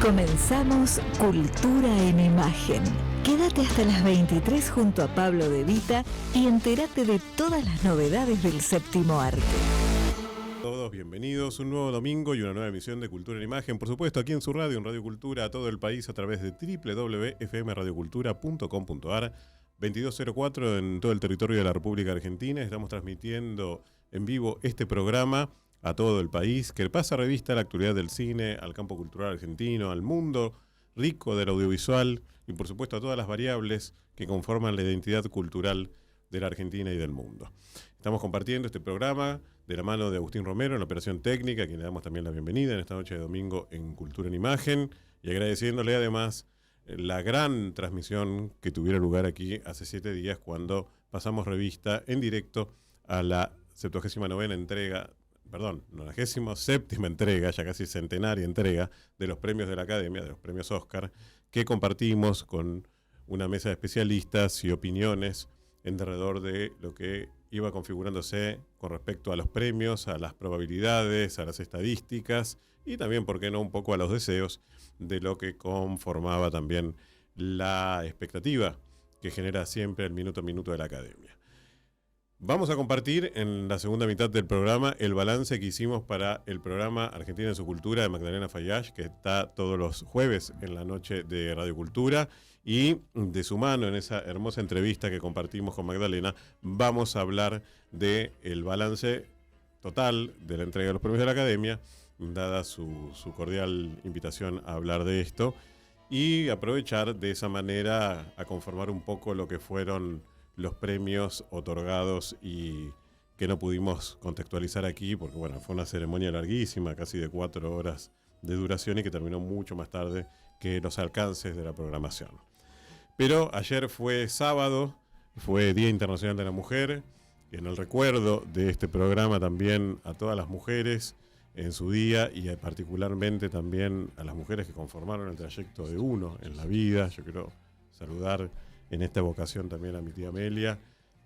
Comenzamos Cultura en Imagen. Quédate hasta las 23 junto a Pablo De Vita y entérate de todas las novedades del séptimo arte. Todos bienvenidos, un nuevo domingo y una nueva emisión de Cultura en Imagen, por supuesto aquí en su radio, en Radio Cultura, a todo el país a través de www.fmradiocultura.com.ar, 2204 en todo el territorio de la República Argentina. Estamos transmitiendo en vivo este programa a todo el país, que pasa revista a la actualidad del cine, al campo cultural argentino, al mundo rico del audiovisual y por supuesto a todas las variables que conforman la identidad cultural de la Argentina y del mundo. Estamos compartiendo este programa de la mano de Agustín Romero en la operación técnica, a quien le damos también la bienvenida en esta noche de domingo en Cultura en Imagen, y agradeciéndole además la gran transmisión que tuviera lugar aquí hace 7 días cuando pasamos revista en directo a la 97ª entrega, 97ª entrega, ya casi centenaria entrega de los premios de la Academia, de los premios Oscar, que compartimos con una mesa de especialistas y opiniones alrededor de lo que iba configurándose con respecto a los premios, a las probabilidades, a las estadísticas y también, por qué no, un poco a los deseos de lo que conformaba también la expectativa que genera siempre el minuto a minuto de la Academia. Vamos a compartir en la segunda mitad del programa el balance que hicimos para el programa Argentina en su Cultura de Magdalena Fallash, que está todos los jueves en la noche de Radio Cultura, y de su mano en esa hermosa entrevista que compartimos con Magdalena vamos a hablar del balance total de la entrega de los premios de la Academia, dada su cordial invitación a hablar de esto, y aprovechar de esa manera a conformar un poco lo que fueron los premios otorgados y que no pudimos contextualizar aquí porque bueno, fue una ceremonia larguísima, casi de 4 horas de duración y que terminó mucho más tarde que los alcances de la programación. Pero ayer fue sábado, fue Día Internacional de la Mujer, y en el recuerdo de este programa también a todas las mujeres en su día y particularmente también a las mujeres que conformaron el trayecto de uno en la vida. Yo quiero saludar en esta vocación también a mi tía Amelia,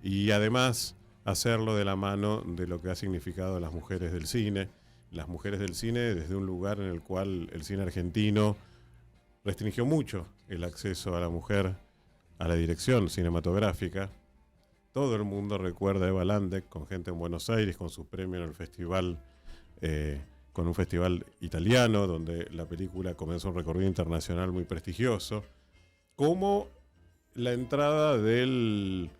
y además hacerlo de la mano de lo que ha significado las mujeres del cine. Las mujeres del cine desde un lugar en el cual el cine argentino restringió mucho el acceso a la mujer a la dirección cinematográfica. Todo el mundo recuerda a Eva Landek con Gente en Buenos Aires, con su premio en el festival, con un festival italiano, donde la película comenzó un recorrido internacional muy prestigioso, como la entrada del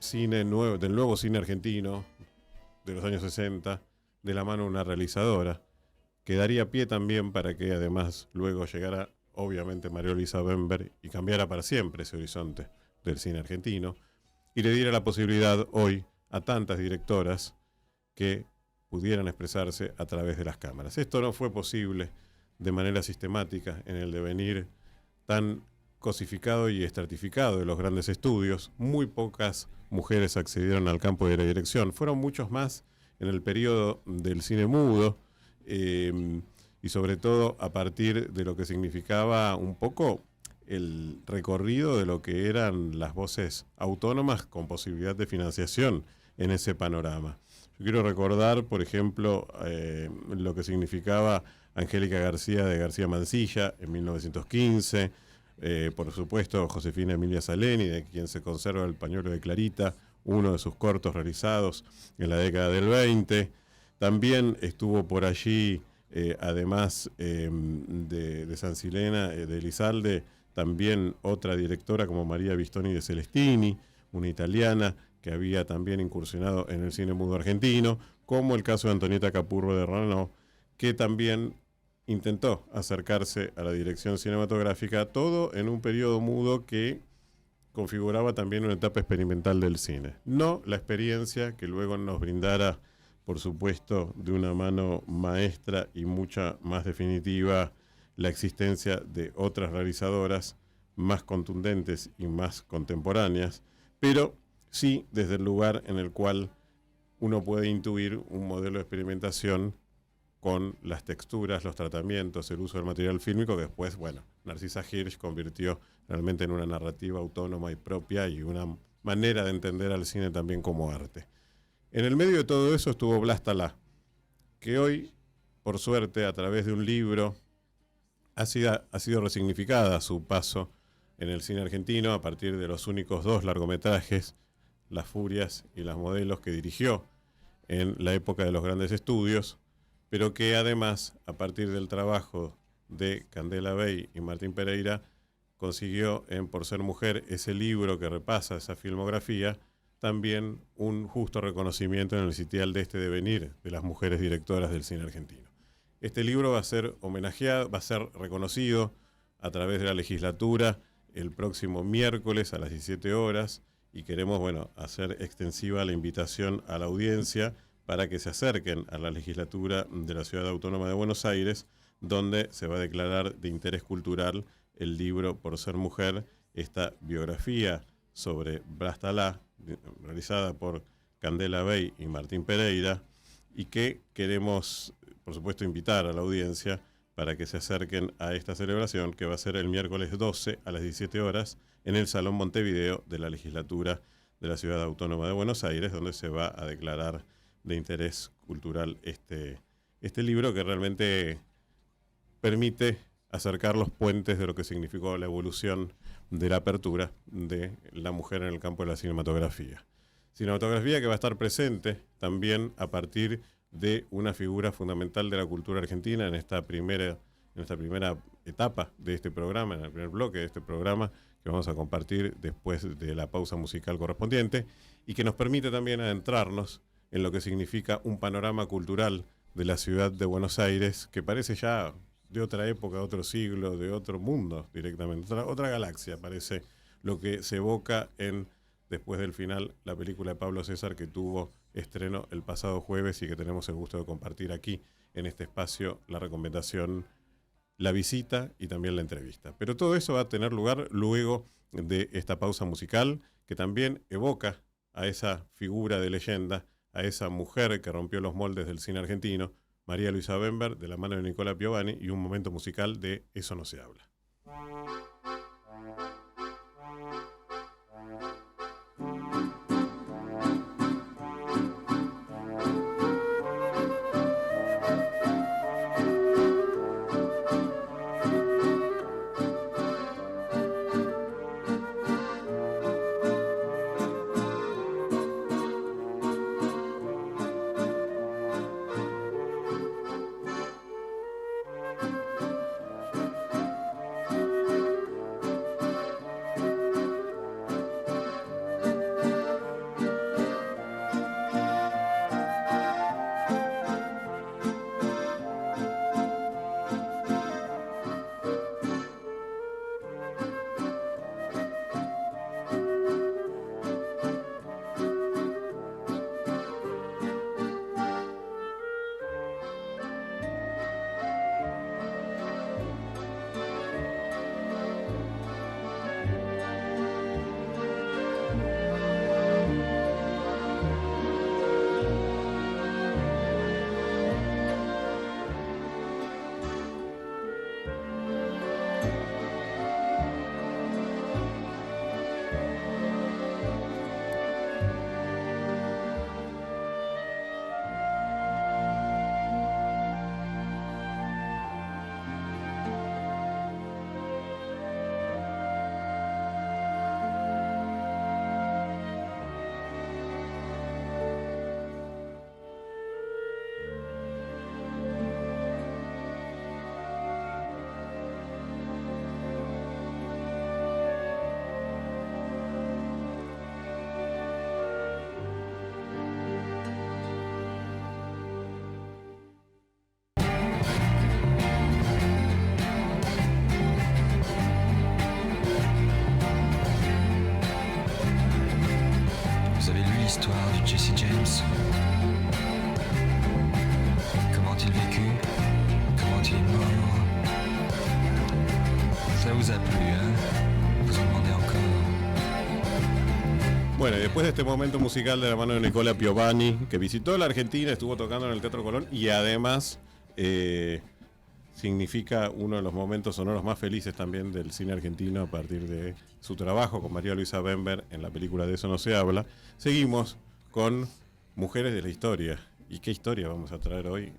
nuevo cine argentino de los años 60, de la mano de una realizadora, que daría pie también para que además luego llegara, obviamente, María Luisa Bember y cambiara para siempre ese horizonte del cine argentino, y le diera la posibilidad hoy a tantas directoras que pudieran expresarse a través de las cámaras. Esto no fue posible de manera sistemática en el devenir tan cosificado y estratificado de los grandes estudios. Muy pocas mujeres accedieron al campo de la dirección. Fueron muchos más en el periodo del cine mudo, y sobre todo a partir de lo que significaba un poco el recorrido de lo que eran las voces autónomas con posibilidad de financiación en ese panorama. Yo quiero recordar, por ejemplo, lo que significaba Angélica García de García Mansilla en 1915, por supuesto Josefina Emilia Saleni, de quien se conserva El pañuelo de Clarita, uno de sus cortos realizados en la década del 20. También estuvo por allí, además de Sansilena, de Elizalde, también otra directora como María Bistoni de Celestini, una italiana que había también incursionado en el cine mudo argentino, como el caso de Antonieta Capurro de Renaud, que también intentó acercarse a la dirección cinematográfica, todo en un periodo mudo que configuraba también una etapa experimental del cine. No la experiencia que luego nos brindara, por supuesto, de una mano maestra y mucha más definitiva, la existencia de otras realizadoras más contundentes y más contemporáneas, pero sí desde el lugar en el cual uno puede intuir un modelo de experimentación con las texturas, los tratamientos, el uso del material fílmico, que después, Narcisa Hirsch convirtió realmente en una narrativa autónoma y propia y una manera de entender al cine también como arte. En el medio de todo eso estuvo Blas Talá, que hoy, por suerte, a través de un libro ha sido resignificada su paso en el cine argentino a partir de los únicos 2 largometrajes, Las Furias y Las Modelos, que dirigió en la época de los grandes estudios, pero que además, a partir del trabajo de Candela Bay y Martín Pereira, consiguió en Por Ser Mujer, ese libro que repasa esa filmografía, también un justo reconocimiento en el sitial de este devenir de las mujeres directoras del cine argentino. Este libro va a ser homenajeado, va a ser reconocido a través de la legislatura el próximo miércoles a las 17 horas, y queremos, hacer extensiva la invitación a la audiencia para que se acerquen a la legislatura de la Ciudad Autónoma de Buenos Aires, donde se va a declarar de interés cultural el libro Por Ser Mujer, esta biografía sobre Brastalá, realizada por Candela Bay y Martín Pereira, y que queremos, por supuesto, invitar a la audiencia para que se acerquen a esta celebración, que va a ser el miércoles 12 a las 17 horas en el Salón Montevideo de la Legislatura de la Ciudad Autónoma de Buenos Aires, donde se va a declarar de interés cultural este libro, que realmente permite acercar los puentes de lo que significó la evolución de la apertura de la mujer en el campo de la cinematografía. Cinematografía que va a estar presente también a partir de una figura fundamental de la cultura argentina en esta primera etapa de este programa, en el primer bloque de este programa, que vamos a compartir después de la pausa musical correspondiente, y que nos permite también adentrarnos en lo que significa un panorama cultural de la ciudad de Buenos Aires, que parece ya de otra época, de otro siglo, de otro mundo directamente, otra galaxia, parece lo que se evoca en Después del Final, la película de Pablo César, que tuvo estreno el pasado jueves y que tenemos el gusto de compartir aquí en este espacio, la recomendación, la visita y también la entrevista. Pero todo eso va a tener lugar luego de esta pausa musical, que también evoca a esa figura de leyenda, a esa mujer que rompió los moldes del cine argentino, María Luisa Bember, de la mano de Nicola Piovani, y un momento musical de Eso no se habla. l'histoire de Jesse James. Comment il vécut, comment il est mort. Ça vous a plu, hein? Vous en demandez encore. Bueno, y después de este momento musical de la mano de Nicola Piovani, que visitó la Argentina, estuvo tocando en el Teatro Colón y además significa uno de los momentos sonoros más felices también del cine argentino a partir de su trabajo con María Luisa Bember en la película De Eso no se habla. Seguimos con Mujeres de la Historia. ¿Y qué historia vamos a traer hoy?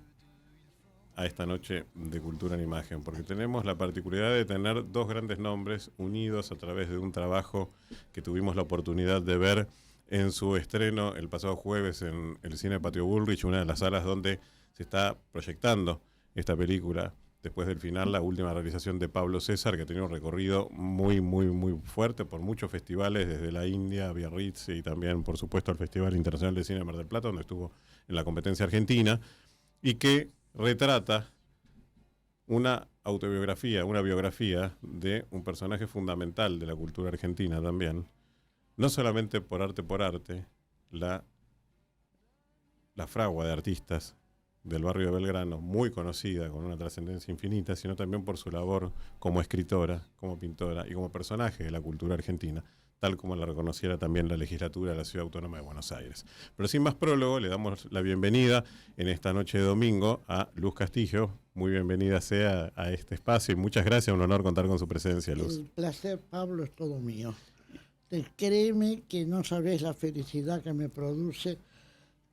a esta noche de Cultura en Imagen, porque tenemos la particularidad de tener dos grandes nombres unidos a través de un trabajo que tuvimos la oportunidad de ver en su estreno el pasado jueves en el Cine Patio Bullrich, una de las salas donde se está proyectando esta película. Después del final, la última realización de Pablo César, que ha tenido un recorrido muy, muy, muy fuerte por muchos festivales, desde la India, Biarritz y también, por supuesto, al Festival Internacional de Cine de Mar del Plata, donde estuvo en la competencia argentina, y que retrata una autobiografía, una biografía de un personaje fundamental de la cultura argentina también, no solamente por arte, la fragua de artistas del barrio de Belgrano, muy conocida, con una trascendencia infinita, sino también por su labor como escritora, como pintora y como personaje de la cultura argentina, tal como la reconociera también la legislatura de la Ciudad Autónoma de Buenos Aires. Pero sin más prólogo, le damos la bienvenida en esta noche de domingo a Luz Castillo. Muy bienvenida sea a este espacio y muchas gracias, un honor contar con su presencia, Luz. El placer, Pablo, es todo mío. Créeme que no sabés la felicidad que me produce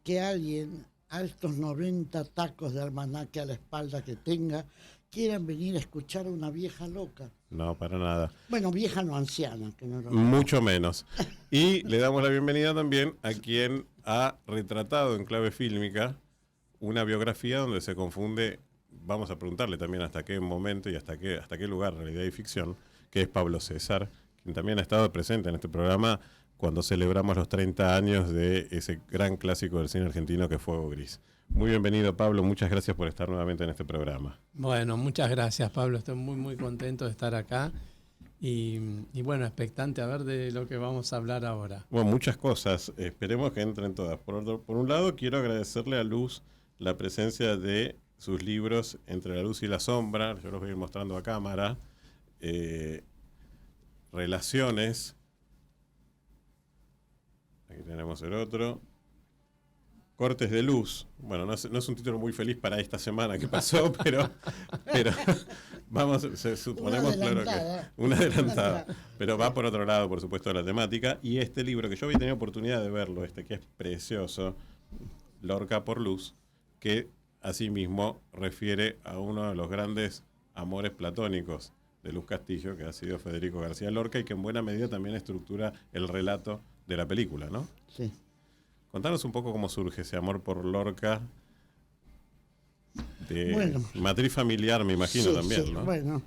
que alguien a estos 90 tacos de almanaque a la espalda que tenga, quieran venir a escuchar a una vieja loca. No, para nada. Bueno, vieja no anciana, que no lo... Mucho menos. Y le damos la bienvenida también a quien ha retratado en clave fílmica una biografía donde se confunde, vamos a preguntarle también hasta qué momento y hasta qué lugar, realidad y ficción, que es Pablo César, quien también ha estado presente en este programa cuando celebramos los 30 años de ese gran clásico del cine argentino que es Fuego Gris. Muy bienvenido, Pablo, muchas gracias por estar nuevamente en este programa. Bueno, muchas gracias, Pablo, estoy muy, muy contento de estar acá y bueno, expectante a ver de lo que vamos a hablar ahora. Bueno, muchas cosas, esperemos que entren todas. Por un lado, quiero agradecerle a Luz la presencia de sus libros Entre la luz y la sombra, yo los voy a ir mostrando a cámara, Relaciones. Aquí tenemos el otro. Cortes de luz. Bueno, no es un título muy feliz para esta semana que pasó, pero vamos, suponemos claro que una adelantada. Pero va por otro lado, por supuesto, de la temática. Y este libro, que yo había tenido oportunidad de verlo, que es precioso, Lorca por Luz, que asimismo refiere a uno de los grandes amores platónicos de Luz Castillo, que ha sido Federico García Lorca, y que en buena medida también estructura el relato de la película, ¿no? Sí. Contanos un poco cómo surge ese amor por Lorca, de matriz familiar, me imagino, sí, también, sí, ¿no? Bueno,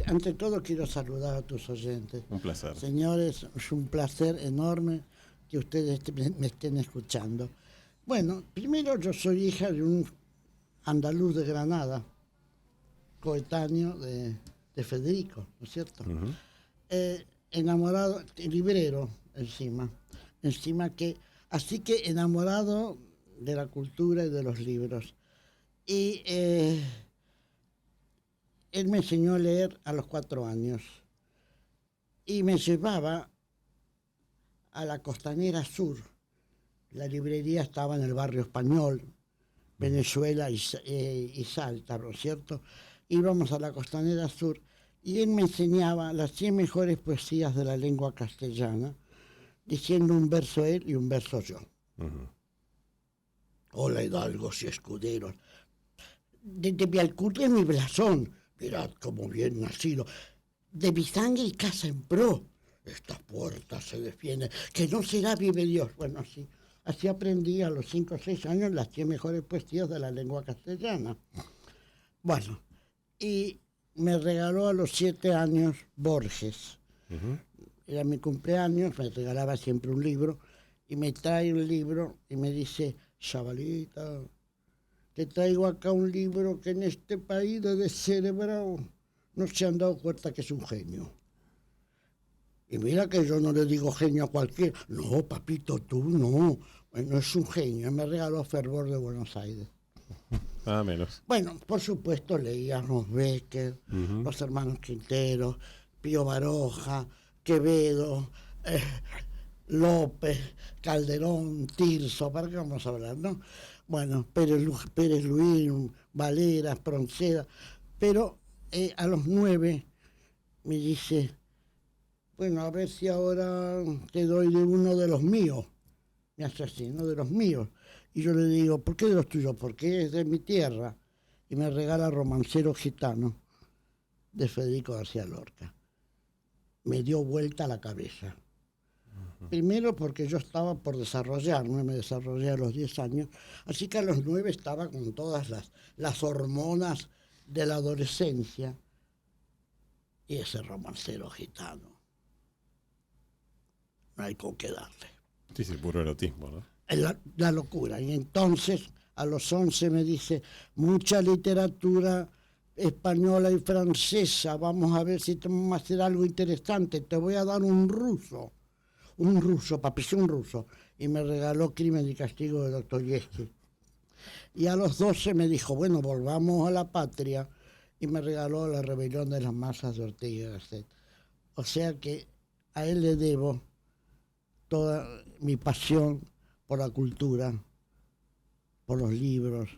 ante todo quiero saludar a tus oyentes. Un placer. Señores, es un placer enorme que ustedes me estén escuchando. Bueno, primero yo soy hija de un andaluz de Granada, coetáneo de Federico, ¿no es cierto? Uh-huh. Enamorado, librero encima que, así que enamorado de la cultura y de los libros. Y él me enseñó a leer a los 4 años y me llevaba a la Costanera Sur. La librería estaba en el barrio Español, Venezuela y Salta, ¿no es cierto? Íbamos a la Costanera Sur y él me enseñaba las 100 mejores poesías de la lengua castellana, diciendo un verso él y un verso yo. Uh-huh. Hola, hidalgos y escuderos. De mi alcurnia y mi blasón, mirad cómo bien nacido, de mi sangre y casa en pro, esta puerta se defiende, que no será vive Dios. Bueno, así aprendí a los 5 o 6 años las 100 mejores poesías de la lengua castellana. Bueno, y me regaló a los 7 años Borges. Uh-huh. Era mi cumpleaños, me regalaba siempre un libro, y me trae un libro y me dice, chavalita, te traigo acá un libro que en este país de descerebrado no se han dado cuenta que es un genio. Y mira que yo no le digo genio a cualquiera. No, papito, tú no. Bueno, es un genio. Me regaló Fervor de Buenos Aires. Nada menos. Bueno, por supuesto leía a Rosbecker, uh-huh, los hermanos Quintero, Pío Baroja, Quevedo, López, Calderón, Tirso, ¿para qué vamos a hablar, no? Bueno, Pérez Luis, Valera, Pronceda, pero a los 9 me dice, bueno, a ver si ahora te doy de uno de los míos, me hace así, ¿no? De los míos. Y yo le digo, ¿por qué de los tuyos? Porque es de mi tierra. y me regala Romancero Gitano de Federico García Lorca. Me dio vuelta la cabeza. Primero porque yo estaba por desarrollarme, me desarrollé a los 10 años, así que a los 9 estaba con todas las hormonas de la adolescencia. Y ese Romancero Gitano, no hay con qué darle. Sí, sí, puro erotismo, ¿no? Es la locura. Y entonces, a los 11 me dice, mucha literatura española y francesa, vamos a ver si te vamos a hacer algo interesante, te voy a dar un ruso, papiché, un ruso. Y me regaló Crimen y Castigo de Dostoyevsky. Y a los 12 me dijo, bueno, volvamos a la patria, y me regaló La rebelión de las masas de Ortega y Gasset. O sea que a él le debo toda mi pasión por la cultura, por los libros,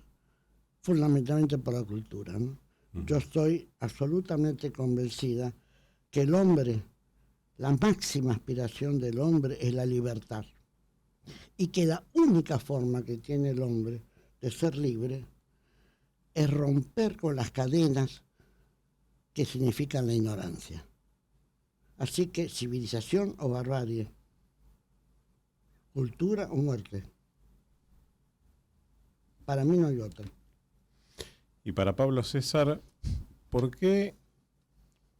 fundamentalmente por la cultura, ¿no? Yo estoy absolutamente convencida que el hombre, la máxima aspiración del hombre es la libertad. Y que la única forma que tiene el hombre de ser libre es romper con las cadenas que significan la ignorancia. Así que civilización o barbarie, cultura o muerte. Para mí no hay otra. Y para Pablo César, ¿por qué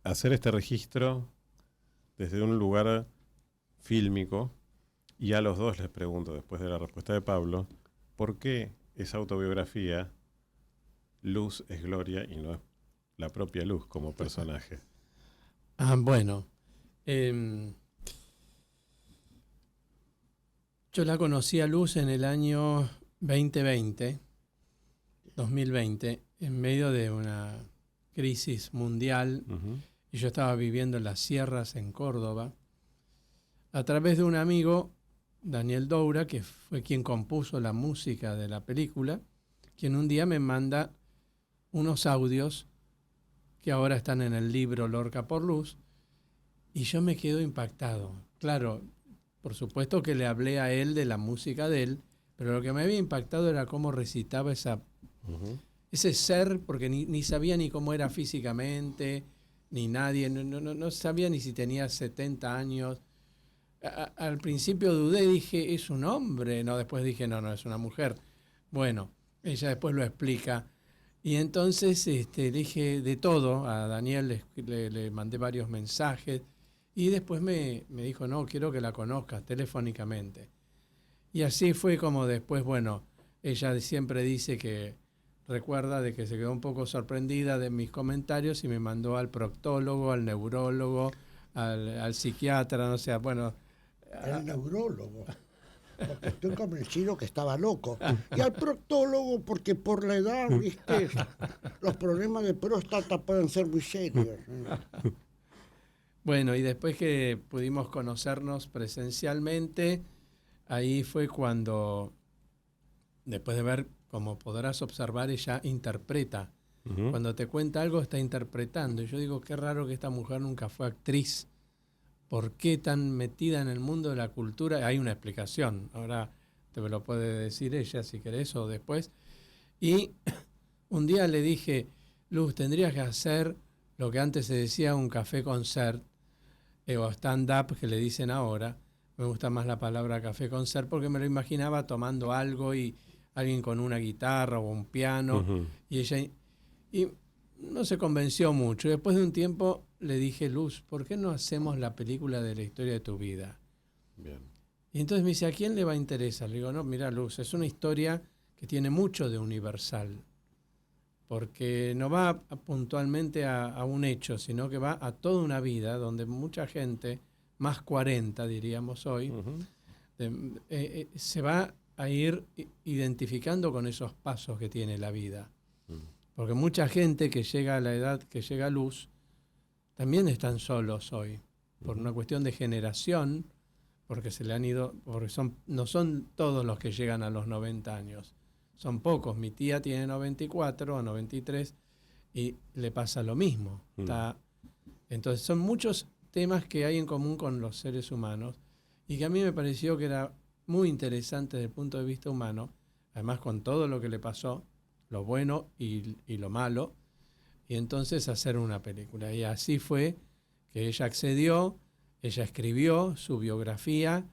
hacer este registro desde un lugar fílmico? Y a los dos les pregunto, después de la respuesta de Pablo, ¿por qué esa autobiografía, Luz es Gloria y no es la propia Luz como personaje? Bueno, yo la conocí a Luz en el año 2020, en medio de una crisis mundial, y yo estaba viviendo en las sierras en Córdoba, a través de un amigo, Daniel Doura, que fue quien compuso la música de la película, quien un día me manda unos audios que ahora están en el libro Lorca por Luz, y yo me quedo impactado. Claro, por supuesto que le hablé a él de la música de él, pero lo que me había impactado era cómo recitaba ese ser, porque ni sabía ni cómo era físicamente, ni nadie, no sabía ni si tenía 70 años. Al principio dudé, dije, ¿es un hombre? No, después dije, no, es una mujer. Bueno, ella después lo explica. Y entonces le dije de todo a Daniel, le mandé varios mensajes, y después me dijo, no, quiero que la conozcas telefónicamente. Y así fue como después, bueno, ella siempre dice que recuerda de que se quedó un poco sorprendida de mis comentarios y me mandó al proctólogo, al neurólogo, al psiquiatra, no sé, bueno. El neurólogo, porque estoy convencido que estaba loco. Y al proctólogo, porque por la edad, viste, los problemas de próstata pueden ser muy serios. Bueno, y después que pudimos conocernos presencialmente, ahí fue cuando, después de ver, como podrás observar, ella interpreta. Cuando te cuenta algo, está interpretando. Y yo digo, qué raro que esta mujer nunca fue actriz. ¿Por qué tan metida en el mundo de la cultura? Hay una explicación. Ahora te lo puede decir ella si querés o después. Y un día le dije, Luz, tendrías que hacer lo que antes se decía un café concert o stand-up, que le dicen ahora. Me gusta más la palabra café concert porque me lo imaginaba tomando algo y alguien con una guitarra o un piano. Y ella y no se convenció mucho. Y después de un tiempo le dije, Luz, ¿por qué no hacemos la película de la historia de tu vida? Bien. Y entonces me dice, ¿a quién le va a interesar? Le digo, no, mira, Luz, es una historia que tiene mucho de universal. Porque no va puntualmente a un hecho, sino que va a toda una vida donde mucha gente, más 40 diríamos hoy, se va a ir identificando con esos pasos que tiene la vida. Porque mucha gente que llega a la edad que llega a Luz, también están solos hoy, por una cuestión de generación, porque se le han ido, porque no son todos los que llegan a los 90 años. Son pocos. Mi tía tiene 94 o 93 y le pasa lo mismo. Entonces son muchos temas que hay en común con los seres humanos y que a mí me pareció que era muy interesante desde el punto de vista humano, además con todo lo que le pasó, lo bueno y lo malo, y entonces hacer una película. Y así fue que ella accedió, ella escribió su biografía,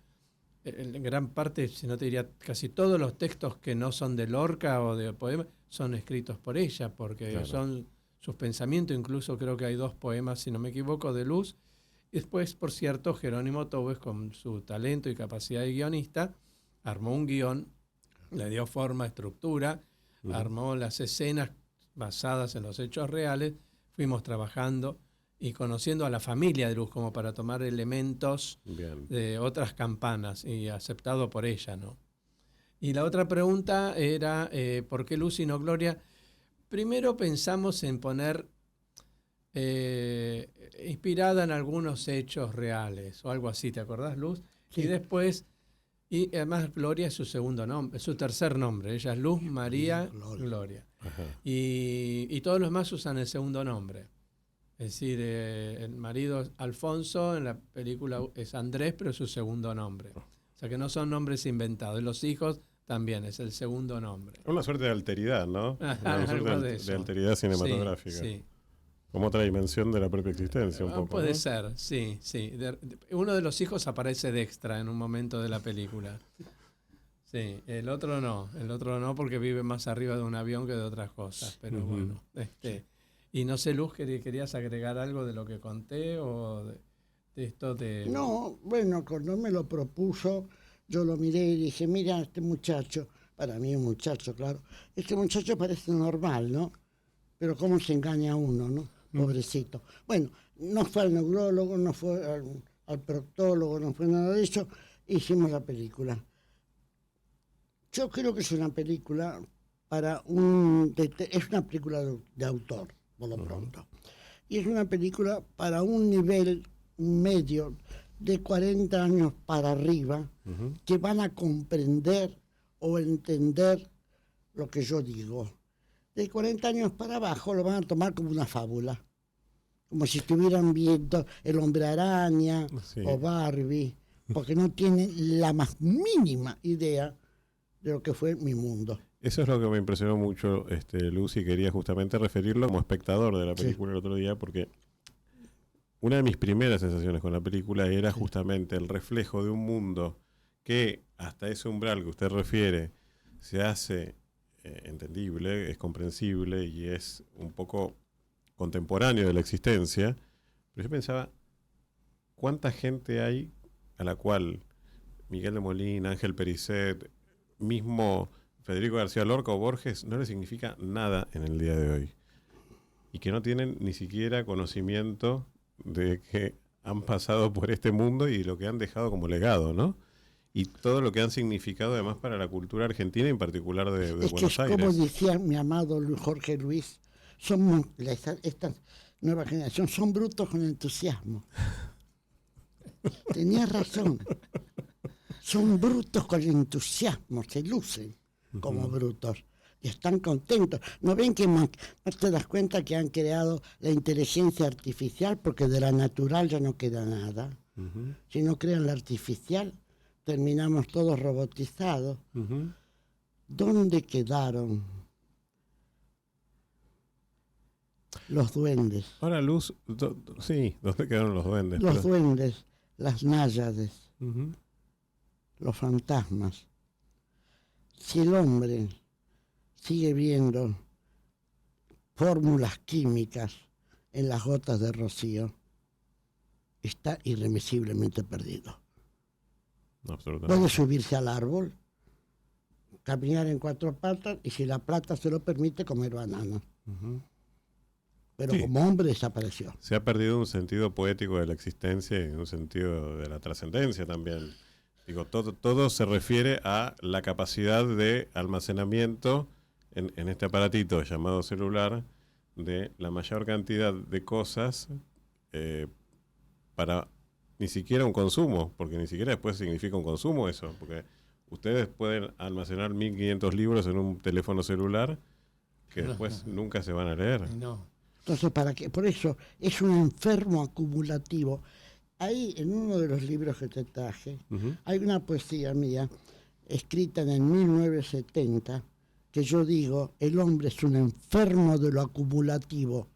en gran parte, si no te diría casi todos los textos que no son de Lorca o de poemas, son escritos por ella, porque Claro. son sus pensamientos, incluso creo que hay 2 poemas, si no me equivoco, de Luz. Y después, por cierto, Jerónimo Tobes, con su talento y capacidad de guionista, armó un guión, le dio forma, estructura, armó las escenas basadas en los hechos reales, fuimos trabajando y conociendo a la familia de Luz como para tomar elementos Bien. de otras campanas y aceptado por ella, ¿no? Y la otra pregunta era, ¿por qué Luz y no Gloria? Primero pensamos en poner inspirada en algunos hechos reales o algo así, ¿te acordás, Luz? Sí. Y después, y además Gloria es su segundo nombre, es su tercer nombre, ella es Luz María Gloria. Ajá. Y todos los más usan el segundo nombre. Es decir, el marido es Alfonso, en la película es Andrés, pero es su segundo nombre. O sea que no son nombres inventados. Los hijos también es el segundo nombre. Una suerte de alteridad, ¿no? Una suerte Algo de, de eso. alteridad cinematográfica. Sí. Como otra dimensión de la propia existencia, un poco. Puede ¿no? ser, sí. Uno de los hijos aparece de extra en un momento de la película. Sí, el otro no porque vive más arriba de un avión que de otras cosas. Pero bueno, y no sé, Luz, ¿querías agregar algo de lo que conté o de esto de...? No, bueno, cuando me lo propuso, yo lo miré y dije, mira, este muchacho, para mí un muchacho, claro, este muchacho parece normal, ¿no? Pero cómo se engaña a uno, ¿no? Pobrecito. Bueno, no fue al neurólogo, no fue al proctólogo, no fue nada de eso, hicimos la película. Yo creo que es una película es una película de autor, por lo pronto. Y es una película para un nivel medio de 40 años para arriba, que van a comprender o entender lo que yo digo. De 40 años para abajo lo van a tomar como una fábula, como si estuvieran viendo El Hombre Araña o Barbie, porque no tienen la más mínima idea de lo que fue mi mundo. Eso es lo que me impresionó mucho, Lucy, quería justamente referirlo como espectador de la película el otro día, porque una de mis primeras sensaciones con la película era justamente el reflejo de un mundo que hasta ese umbral que usted refiere se hace entendible, es comprensible y es un poco contemporáneo de la existencia. Pero yo pensaba, ¿cuánta gente hay a la cual Miguel de Molina, Ángel Pericet, mismo Federico García Lorca o Borges no le significa nada en el día de hoy? Y que no tienen ni siquiera conocimiento de que han pasado por este mundo y lo que han dejado como legado, ¿no? Y todo lo que han significado además para la cultura argentina y en particular de Buenos Aires. Como decía mi amado Jorge Luis, esta nueva generación son brutos con entusiasmo. Tenías razón. Son brutos con entusiasmo, se lucen como brutos y están contentos. ¿No ven que no te das cuenta que han creado la inteligencia artificial porque de la natural ya no queda nada? Si no crean la artificial, terminamos todos robotizados. ¿Dónde quedaron los duendes? Ahora, Luz, ¿dónde quedaron los duendes? Los duendes, las náyades, los fantasmas. Si el hombre sigue viendo fórmulas químicas en las gotas de rocío, está irremisiblemente perdido. Absolutamente. Puede subirse al árbol, caminar en 4 patas y si la plata se lo permite, comer bananas. Pero como hombre desapareció. Se ha perdido un sentido poético de la existencia y un sentido de la trascendencia también. Digo, todo se refiere a la capacidad de almacenamiento en este aparatito llamado celular de la mayor cantidad de cosas para ni siquiera un consumo, porque ni siquiera después significa un consumo eso, porque ustedes pueden almacenar 1500 libros en un teléfono celular que después nunca se van a leer. No. Entonces, ¿para qué? Por eso es un enfermo acumulativo. Ahí, en uno de los libros que te traje, hay una poesía mía escrita en el 1970 que yo digo, el hombre es un enfermo de lo acumulativo.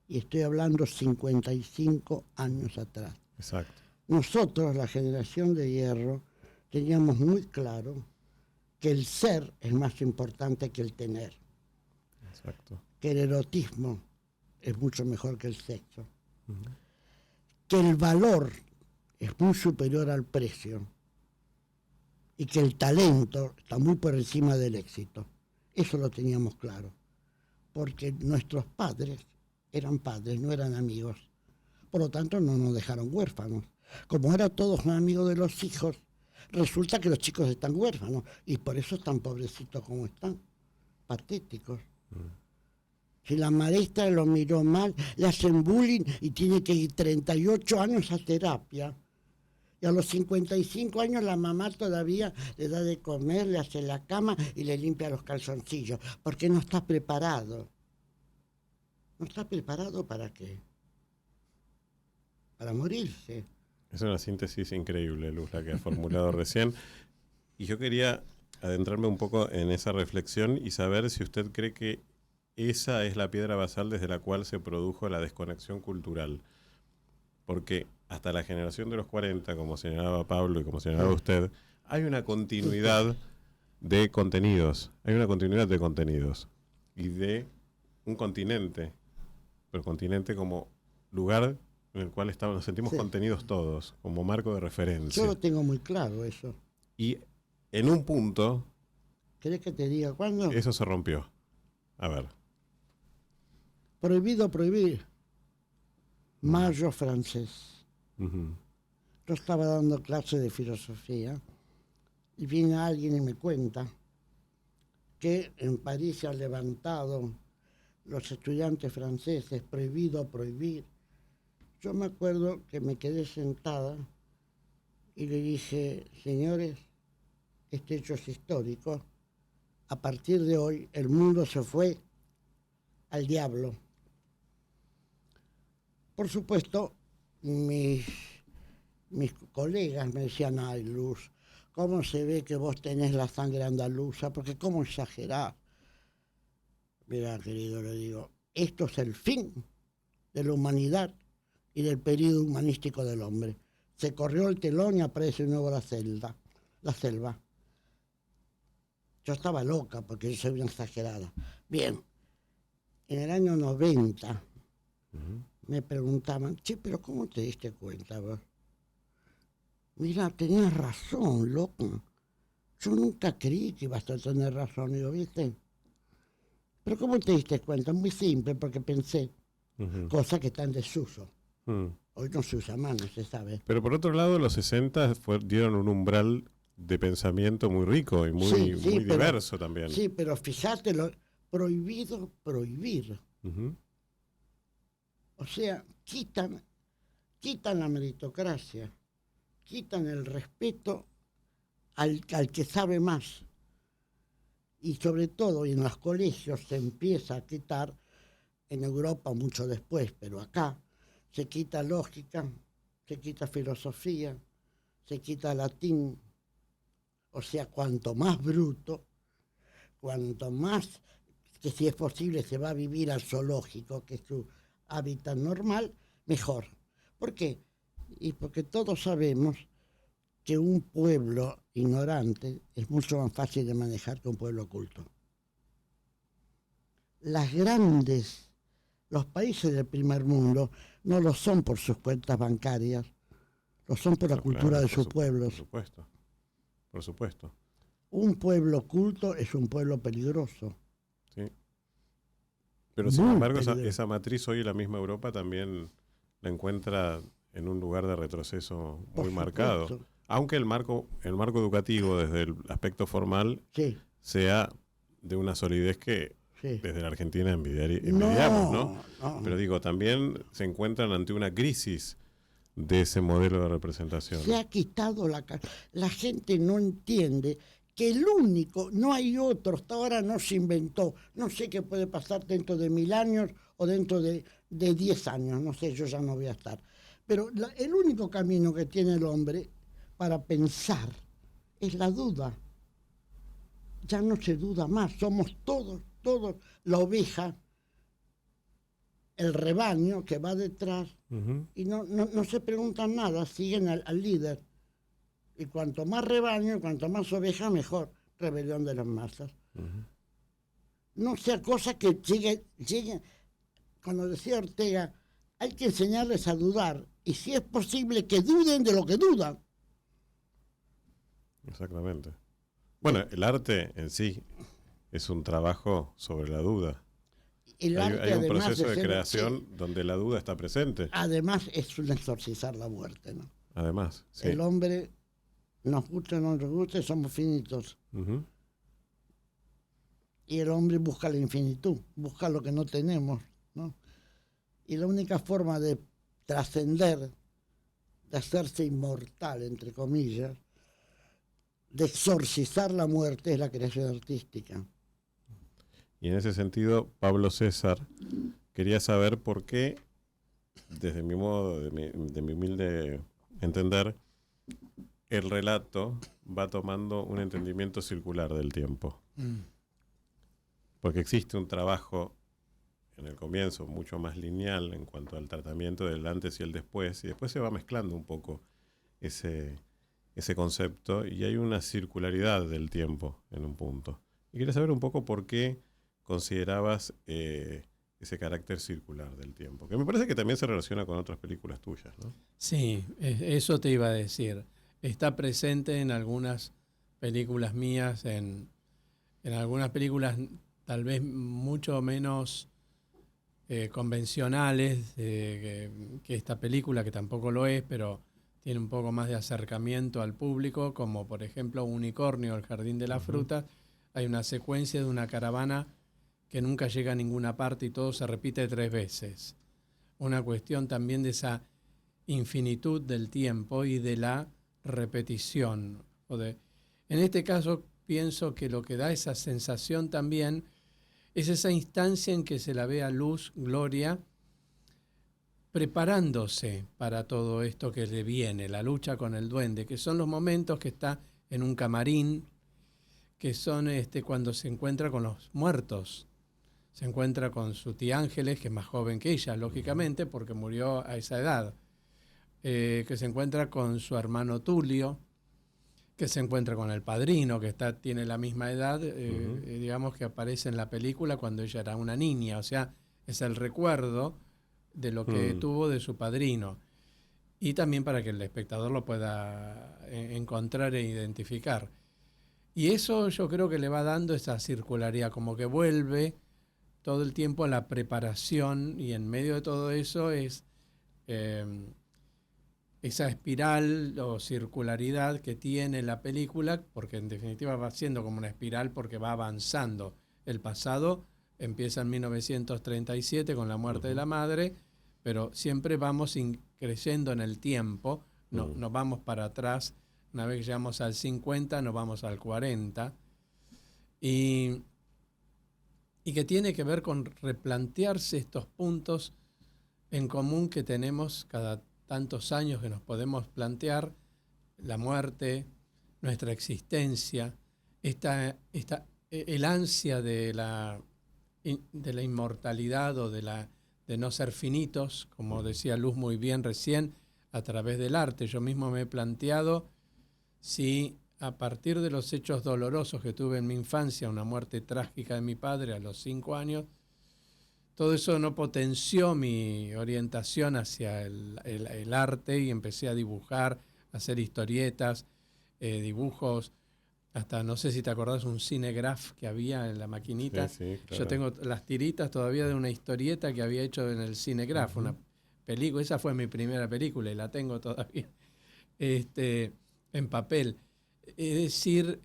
Y estoy hablando 55 años atrás. Exacto. Nosotros, la generación de hierro, teníamos muy claro que el ser es más importante que el tener. Exacto. Que el erotismo es mucho mejor que el sexo. Que el valor es muy superior al precio. Y que el talento está muy por encima del éxito. Eso lo teníamos claro. Porque nuestros padres eran padres, no eran amigos. Por lo tanto, no nos dejaron huérfanos. Como eran todos amigos de los hijos, resulta que los chicos están huérfanos. Y por eso están pobrecitos como están. Patéticos. Si la maestra lo miró mal, le hacen bullying y tiene que ir 38 años a terapia. Y a los 55 años la mamá todavía le da de comer, le hace la cama y le limpia los calzoncillos. Porque no está preparado. ¿No está preparado para qué? Para morirse. Es una síntesis increíble, Luz, la que has formulado recién. Y yo quería adentrarme un poco en esa reflexión y saber si usted cree que esa es la piedra basal desde la cual se produjo la desconexión cultural. Porque hasta la generación de los 40, como señalaba Pablo y como señalaba usted, hay una continuidad de contenidos. Hay una continuidad de contenidos. Y de un continente. Pero continente como lugar en el cual nos sentimos contenidos todos, como marco de referencia. Yo lo tengo muy claro eso. Y en un punto... ¿Querés que te diga cuándo? Eso se rompió. A ver. Prohibido prohibir. Mayo francés. Yo estaba dando clase de filosofía y viene alguien y me cuenta que en París se han levantado los estudiantes franceses, prohibido prohibir. Yo me acuerdo que me quedé sentada y le dije, señores, este hecho es histórico. A partir de hoy el mundo se fue al diablo. Por supuesto, mis colegas me decían, ay, Luz, ¿cómo se ve que vos tenés la sangre andaluza? Porque ¿cómo exagerás? Mira, querido, le digo, esto es el fin de la humanidad y del periodo humanístico del hombre. Se corrió el telón y aparece de nuevo la selva. Yo estaba loca porque yo soy una exagerada. Bien, en el año 90 me preguntaban, che, pero ¿cómo te diste cuenta vos? Mira, tenías razón, loco. Yo nunca creí que ibas a tener razón, digo, ¿viste? Pero ¿cómo te diste cuenta? Muy simple, porque pensé, cosas que están en desuso. Hoy no se usa más, no se sabe. Pero por otro lado, los 60 dieron un umbral de pensamiento muy rico y muy diverso también. Sí, pero fíjate, prohibido prohibir. O sea, quitan la meritocracia, quitan el respeto al que sabe más. Y sobre todo, en los colegios se empieza a quitar, en Europa mucho después, pero acá, se quita lógica, se quita filosofía, se quita latín. O sea, cuanto más bruto, cuanto más, que si es posible se va a vivir al zoológico, que es su hábitat normal, mejor. ¿Por qué? Y porque todos sabemos que un pueblo ignorante es mucho más fácil de manejar que un pueblo culto. Los países del primer mundo no lo son por sus cuentas bancarias, lo son por la cultura de sus pueblos. Por supuesto. Un pueblo culto es un pueblo peligroso. Sí. Pero sin embargo, esa matriz hoy la misma Europa también la encuentra en un lugar de retroceso muy marcado. Aunque el marco educativo desde el aspecto formal sea de una solidez que desde la Argentina envidiamos, ¿no? Pero digo, también se encuentran ante una crisis de ese modelo de representación. Se ha quitado la gente no entiende que el único, no hay otro, hasta ahora no se inventó. No sé qué puede pasar dentro de 1000 años o dentro de 10 años, no sé, yo ya no voy a estar. Pero el único camino que tiene el hombre para pensar es la duda. ya no se duda más, somos todos la oveja, el rebaño que va detrás, y no se preguntan nada, siguen al líder. Y cuanto más rebaño, cuanto más oveja, mejor. Rebelión de las masas. No sea cosa que lleguen, cuando decía Ortega, hay que enseñarles a dudar, y si es posible que duden de lo que dudan. Exactamente. Bueno, el arte en sí es un trabajo sobre la duda. El arte, hay un además proceso de ser, creación sí, donde la duda está presente. además es un exorcizar la muerte, ¿no? Además, sí. El hombre, nos guste o no nos guste, somos finitos. Y el hombre busca la infinitud, busca lo que no tenemos, ¿no? Y la única forma de trascender, de hacerse inmortal, entre comillas, de exorcizar la muerte, es la creación artística. Y en ese sentido, Pablo César quería saber por qué, desde mi modo, de mi humilde entender, el relato va tomando un entendimiento circular del tiempo. Porque existe un trabajo en el comienzo mucho más lineal en cuanto al tratamiento del antes y el después, y después se va mezclando un poco ese concepto, y hay una circularidad del tiempo en un punto. Y quería saber un poco por qué considerabas ese carácter circular del tiempo, que me parece que también se relaciona con otras películas tuyas, ¿no? Sí, eso te iba a decir. Está presente en algunas películas mías, en algunas películas tal vez mucho menos convencionales que esta película, que tampoco lo es, pero tiene un poco más de acercamiento al público, como por ejemplo Unicornio, el Jardín de las Frutas. Hay una secuencia de una caravana que nunca llega a ninguna parte y todo se repite 3 veces. Una cuestión también de esa infinitud del tiempo y de la repetición. En este caso pienso que lo que da esa sensación también es esa instancia en que se la ve a Luz, Gloria, preparándose para todo esto que le viene, la lucha con el duende, que son los momentos que está en un camarín, que son cuando se encuentra con los muertos. Se encuentra con su tía Ángeles, que es más joven que ella, lógicamente, porque murió a esa edad. Que se encuentra con su hermano Tulio, que se encuentra con el padrino, que tiene la misma edad, digamos, que aparece en la película cuando ella era una niña. O sea, es el recuerdo de lo que tuvo de su padrino. Y también para que el espectador lo pueda encontrar e identificar. Y eso yo creo que le va dando esa circularidad, como que vuelve todo el tiempo a la preparación, y en medio de todo eso es esa espiral o circularidad que tiene la película, porque en definitiva va siendo como una espiral porque va avanzando. El pasado empieza en 1937 con la muerte de la madre, pero siempre vamos creciendo en el tiempo, nos vamos para atrás. Una vez que llegamos al 50, nos vamos al 40. Y que tiene que ver con replantearse estos puntos en común que tenemos cada tantos años, que nos podemos plantear: la muerte, nuestra existencia, el ansia de la inmortalidad o de no ser finitos, como decía Luz muy bien recién, a través del arte. Yo mismo me he planteado si a partir de los hechos dolorosos que tuve en mi infancia, una muerte trágica de mi padre a los 5 años, todo eso no potenció mi orientación hacia el arte, y empecé a dibujar, a hacer historietas, dibujos, hasta no sé si te acordás, un cinegraph que había en la maquinita. Sí, claro. Yo tengo las tiritas todavía de una historieta que había hecho en el cinegraph, una película. Esa fue mi primera película y la tengo todavía en papel. Es decir,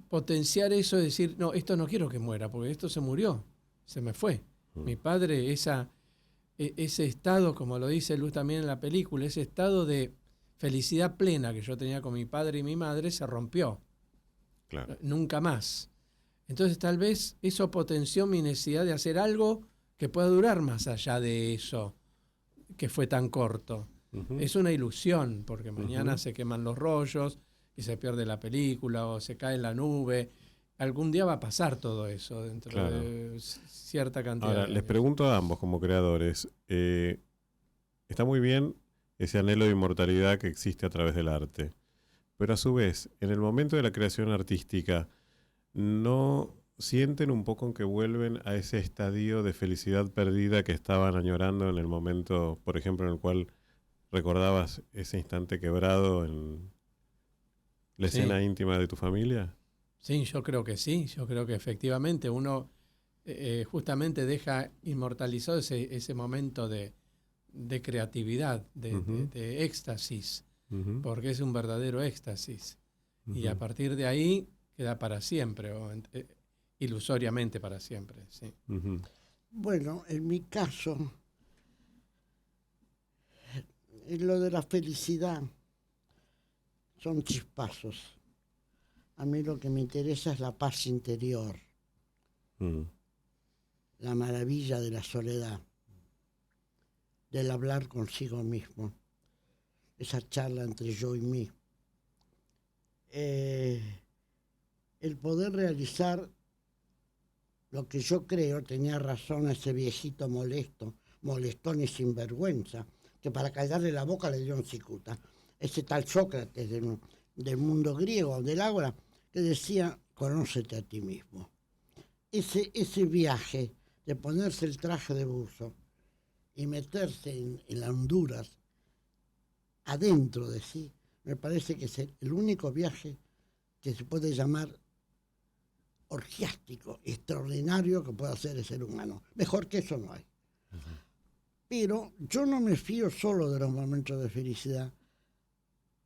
potenciar eso, es decir, no, esto no quiero que muera, porque esto se murió, se me fue. Mi padre, ese estado, como lo dice Luz también en la película, ese estado de felicidad plena que yo tenía con mi padre y mi madre, se rompió. Claro. Nunca más. Entonces tal vez eso potenció mi necesidad de hacer algo que pueda durar más allá de eso que fue tan corto. Es una ilusión, porque mañana se queman los rollos, y se pierde la película o se cae en la nube. Algún día va a pasar todo eso dentro Claro. de cierta cantidad Ahora, de les años. pregunto a ambos como creadores, está muy bien ese anhelo de inmortalidad que existe a través del arte, pero a su vez, en el momento de la creación artística, ¿no sienten un poco que vuelven a ese estadio de felicidad perdida que estaban añorando en el momento, por ejemplo, en el cual recordabas ese instante quebrado en la Sí. escena íntima de tu familia? Sí, yo creo que sí. Yo creo que efectivamente uno justamente deja inmortalizado ese momento de creatividad, Ujú. de éxtasis, Ujú. porque es un verdadero éxtasis. Y a Ujú. partir de ahí queda para siempre, ilusoriamente para siempre. Sí. Ujú. Bueno, en mi caso, lo de la felicidad son chispazos. A mí lo que me interesa es la paz interior, Mm. la maravilla de la soledad, del hablar consigo mismo, esa charla entre yo y mí. El poder realizar lo que yo creo, tenía razón ese viejito molestón y sinvergüenza, que para callarle la boca le dio un cicuta. Ese tal Sócrates del mundo griego, del ágora, que decía, conócete a ti mismo. Ese viaje de ponerse el traje de buzo y meterse en la Honduras, adentro de sí, me parece que es el único viaje que se puede llamar orgiástico, extraordinario que puede hacer el ser humano. Mejor que eso no hay. Pero yo no me fío solo de los momentos de felicidad,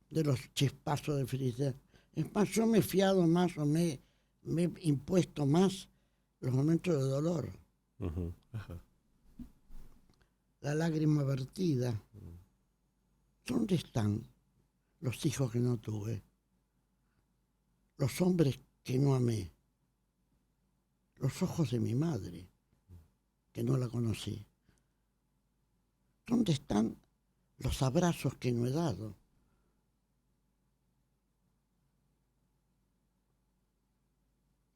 de los chispazos de felicidad. Es más, yo me he fiado más o me he impuesto más los momentos de dolor, Ujú. Ajá. la lágrima vertida. ¿Dónde están los hijos que no tuve? Los hombres que no amé. Los ojos de mi madre, que no la conocí. ¿Dónde están los abrazos que no he dado?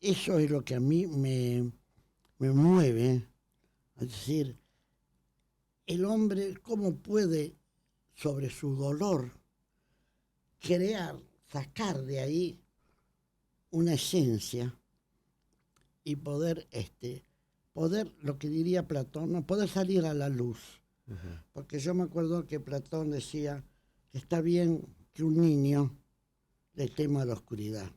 Eso es lo que a mí me mueve. Es decir, el hombre, ¿cómo puede, sobre su dolor, crear, sacar de ahí una esencia y poder, lo que diría Platón, no, poder salir a la luz? Ujú. Porque yo me acuerdo que Platón decía que está bien que un niño le tema a la oscuridad.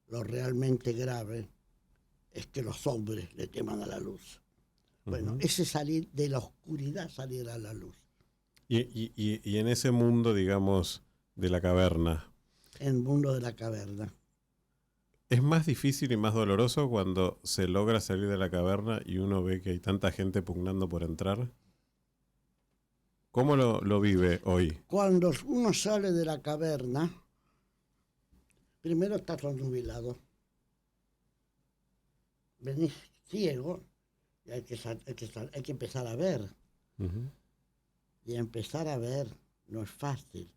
Lo realmente grave es que los hombres le teman a la luz. Bueno, Ujú. ese salir de la oscuridad, salir a la luz. Y en ese mundo, digamos, de la caverna, El mundo de la caverna. ¿es más difícil y más doloroso cuando se logra salir de la caverna y uno ve que hay tanta gente pugnando por entrar? ¿Cómo lo vive hoy? Cuando uno sale de la caverna, primero estás nubilado. Venís ciego y hay que empezar a ver. Ujú. Y empezar a ver no es fácil,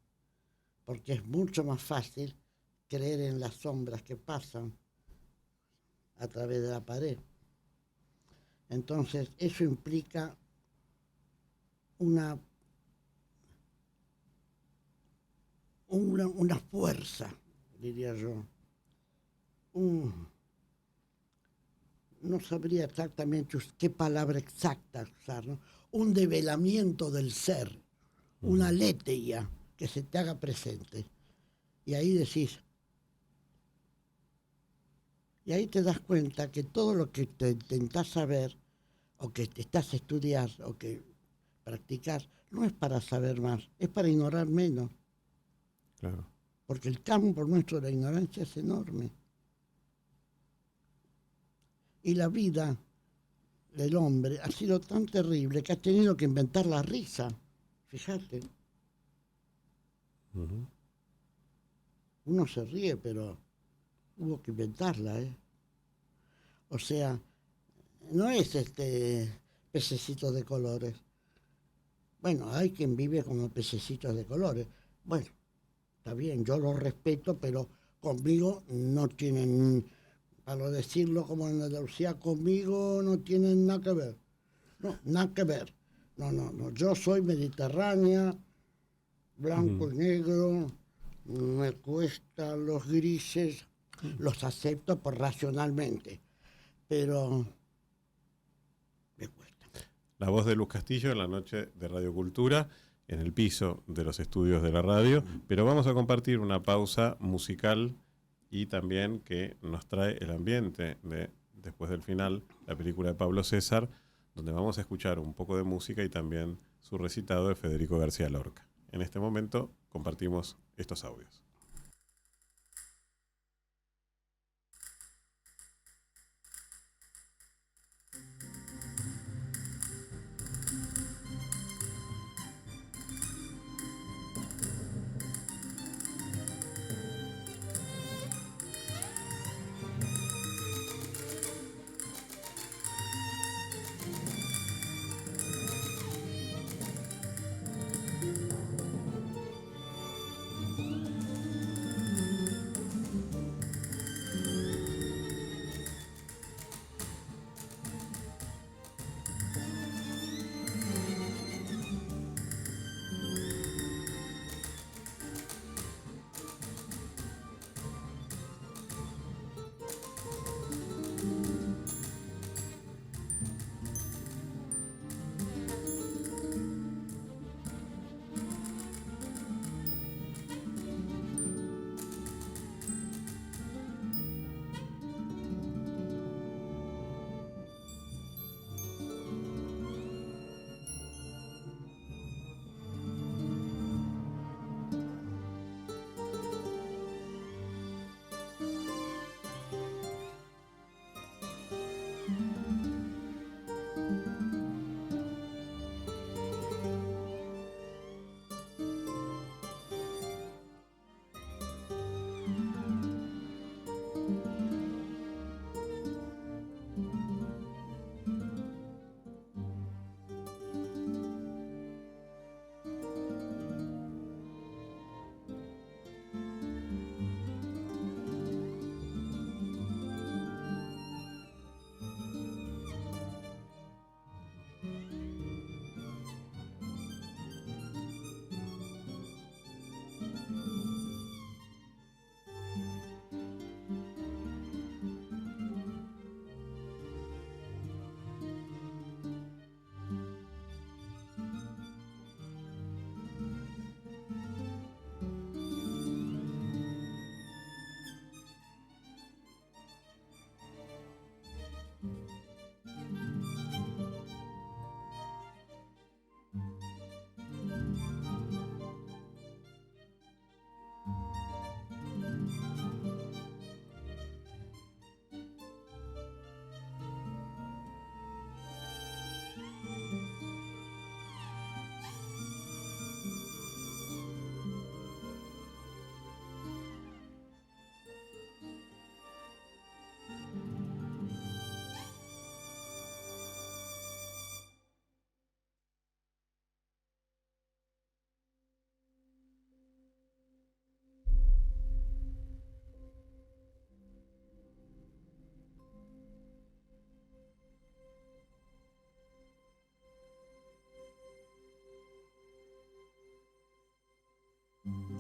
porque es mucho más fácil creer en las sombras que pasan a través de la pared. Entonces, eso implica una fuerza, diría yo. No sabría exactamente qué palabra exacta usar, ¿no? Un develamiento del ser, una aletheia que se te haga presente. Y ahí decís, y ahí te das cuenta que todo lo que te intentás saber, o que te estás a estudiar, o que practicás, no es para saber más, es para ignorar menos. Claro. Porque el campo nuestro de la ignorancia es enorme. Y la vida del hombre ha sido tan terrible que ha tenido que inventar la risa. Fíjate, Ujú. uno se ríe, pero hubo que inventarla, ¿eh? O sea, no es pececitos de colores. Bueno, hay quien vive como pececitos de colores. Bueno, está bien, yo los respeto, pero conmigo no tienen, para decirlo como en Andalucía, conmigo no tienen nada que ver. No, nada que ver. No, yo soy mediterránea, blanco y negro, me cuestan los grises, los acepto por racionalmente, pero me cuesta. La voz de Luz Castillo en la noche de Radio Cultura, en el piso de los estudios de la radio, pero vamos a compartir una pausa musical y también que nos trae el ambiente de, después del final, la película de Pablo César, donde vamos a escuchar un poco de música y también su recitado de Federico García Lorca. En este momento compartimos estos audios.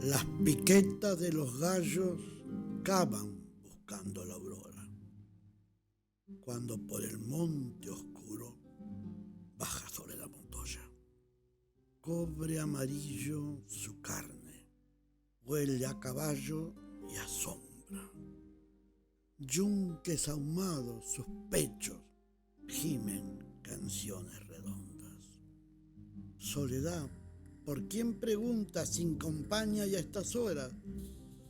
Las piquetas de los gallos cavan buscando la aurora, cuando por el monte oscuro baja sobre la montoya. Cobre amarillo su carne, huele a caballo y a sombra. Yunques ahumados sus pechos gimen canciones redondas. Soledad, ¿por quién pregunta sin compañía y a estas horas?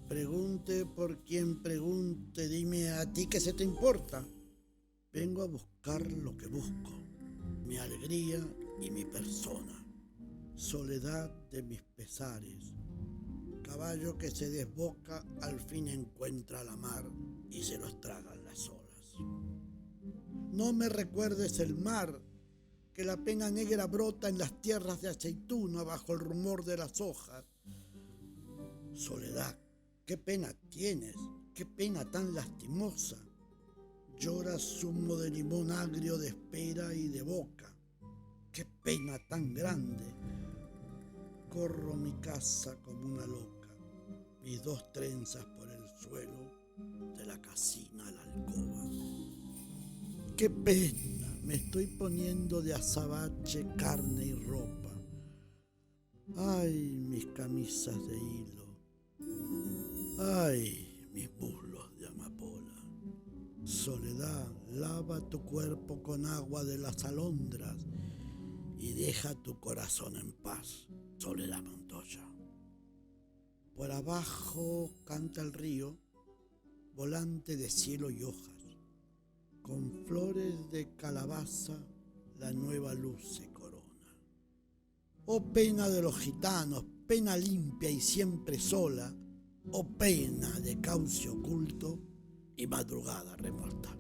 Pregunte por quien pregunte, dime a ti qué se te importa. Vengo a buscar lo que busco, mi alegría y mi persona. Soledad de mis pesares, caballo que se desboca al fin encuentra la mar y se los tragan las olas. No me recuerdes el mar, que la pena negra brota en las tierras de aceituna bajo el rumor de las hojas. Soledad, qué pena tienes, qué pena tan lastimosa. Llora zumo de limón agrio de espera y de boca. Qué pena tan grande. Corro mi casa como una loca, mis 2 trenzas por el suelo, de la casina a la alcoba. Qué pena, me estoy poniendo de azabache, carne y ropa. Ay, mis camisas de hilo. Ay, mis muslos de amapola. Soledad, lava tu cuerpo con agua de las alondras y deja tu corazón en paz. Soledad Montoya. Por abajo canta el río, volante de cielo y hojas. Con flores de calabaza la nueva luz se corona. Oh pena de los gitanos, pena limpia y siempre sola, oh pena de cauce oculto y madrugada remota.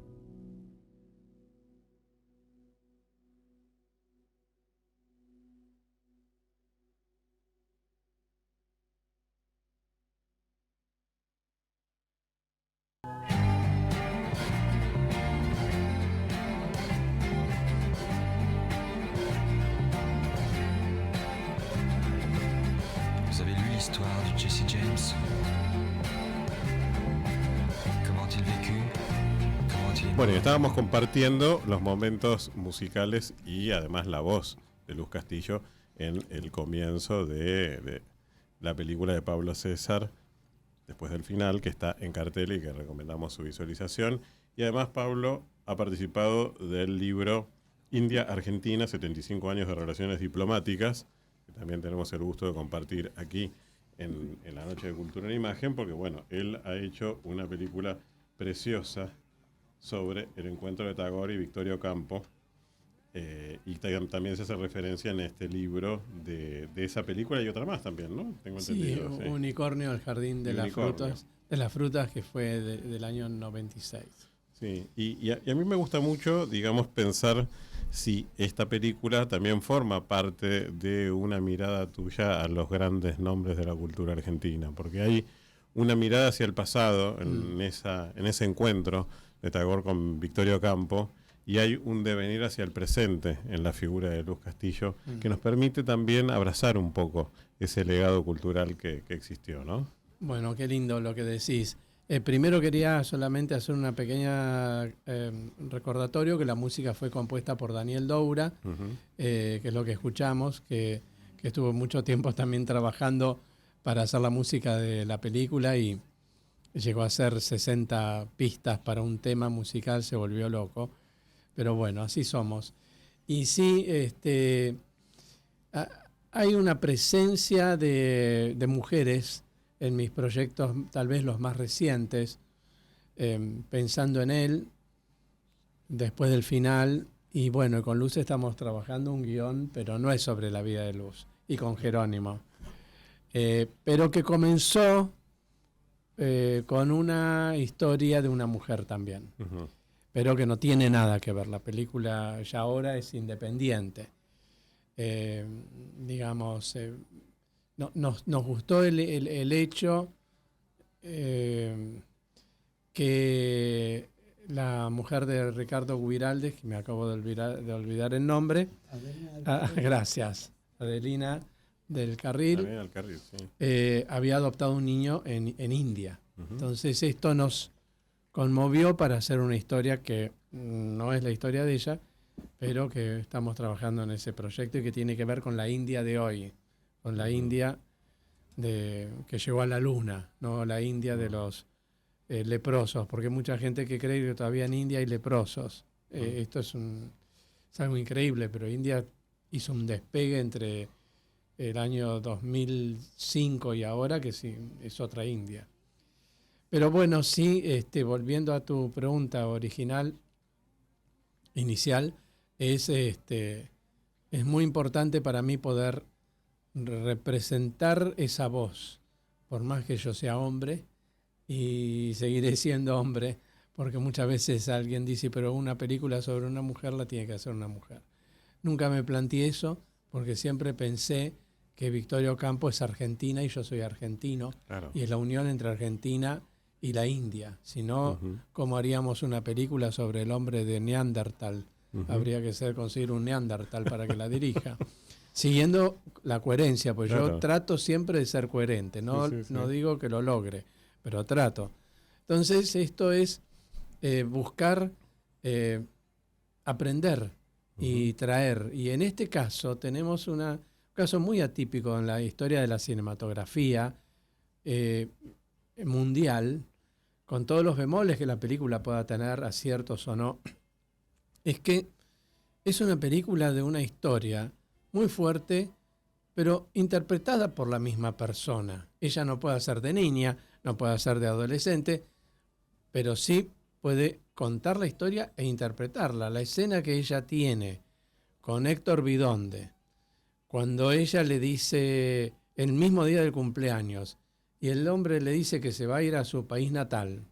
Vous avez lu l'histoire de Jesse James? Comment a-t-il vécu? Comment a-t-il... Bueno, y estábamos compartiendo los momentos musicales y además la voz de Luz Castillo en el comienzo de la película de Pablo César, después del final, que está en cartel y que recomendamos su visualización. Y además Pablo ha participado del libro India-Argentina, 75 años de relaciones diplomáticas, que también tenemos el gusto de compartir aquí en la Noche de Cultura en Imagen, porque bueno, él ha hecho una película preciosa sobre el encuentro de Tagore y Victorio Campo, y también se hace referencia en este libro de esa película y otra más también, ¿no? Tengo entendido. Sí, Unicornio, el jardín de las frutas, que fue del año 96. Sí, y a mí me gusta mucho, digamos, pensar si esta película también forma parte de una mirada tuya a los grandes nombres de la cultura argentina, porque hay una mirada hacia el pasado en ese encuentro de Tagore con Victorio Campo, y hay un devenir hacia el presente en la figura de Luz Castillo, que nos permite también abrazar un poco ese legado cultural que existió, ¿no? Bueno, qué lindo lo que decís. Primero quería solamente hacer una pequeña recordatorio que la música fue compuesta por Daniel Doura, que es lo que escuchamos, que estuvo mucho tiempo también trabajando para hacer la música de la película y llegó a hacer 60 pistas para un tema musical, se volvió loco. Pero bueno, así somos. Y sí, hay una presencia de mujeres en mis proyectos, tal vez los más recientes, pensando en él, después del final. Y bueno, con Luz estamos trabajando un guión, pero no es sobre la vida de Luz, y con Jerónimo. Pero que comenzó con una historia de una mujer también. Pero que no tiene nada que ver. La película ya ahora es independiente. Nos gustó el hecho que la mujer de Ricardo Guiraldes, que me acabo de olvidar el nombre, gracias, Adelina del Carril, sí. Había adoptado un niño en India. Entonces esto nos conmovió para hacer una historia que no es la historia de ella, pero que estamos trabajando en ese proyecto y que tiene que ver con la India de hoy, con la India que llegó a la luna, no la India de los leprosos, porque hay mucha gente que cree que todavía en India hay leprosos. Esto es algo increíble, pero India hizo un despegue entre el año 2005 y ahora, que sí, es otra India. Pero bueno, sí, volviendo a tu pregunta inicial, es muy importante para mí poder representar esa voz, por más que yo sea hombre, y seguiré siendo hombre, porque muchas veces alguien dice, pero una película sobre una mujer la tiene que hacer una mujer. Nunca me planteé eso, porque siempre pensé que Victoria Ocampo es argentina y yo soy argentino, Claro. y es la unión entre Argentina y la India. Si no, ¿cómo haríamos una película sobre el hombre de Neandertal? Habría que conseguir un Neandertal para que la dirija. Siguiendo la coherencia, pues Claro. yo trato siempre de ser coherente, no, Sí, sí, sí. no digo que lo logre, pero trato. Entonces esto es buscar aprender y traer. Y en este caso tenemos un caso muy atípico en la historia de la cinematografía mundial, con todos los bemoles que la película pueda tener, aciertos o no. Es que es una película de una historia muy fuerte, pero interpretada por la misma persona. Ella no puede ser de niña, no puede ser de adolescente, pero sí puede contar la historia e interpretarla. La escena que ella tiene con Héctor Bidonde, cuando ella le dice el mismo día del cumpleaños y el hombre le dice que se va a ir a su país natal,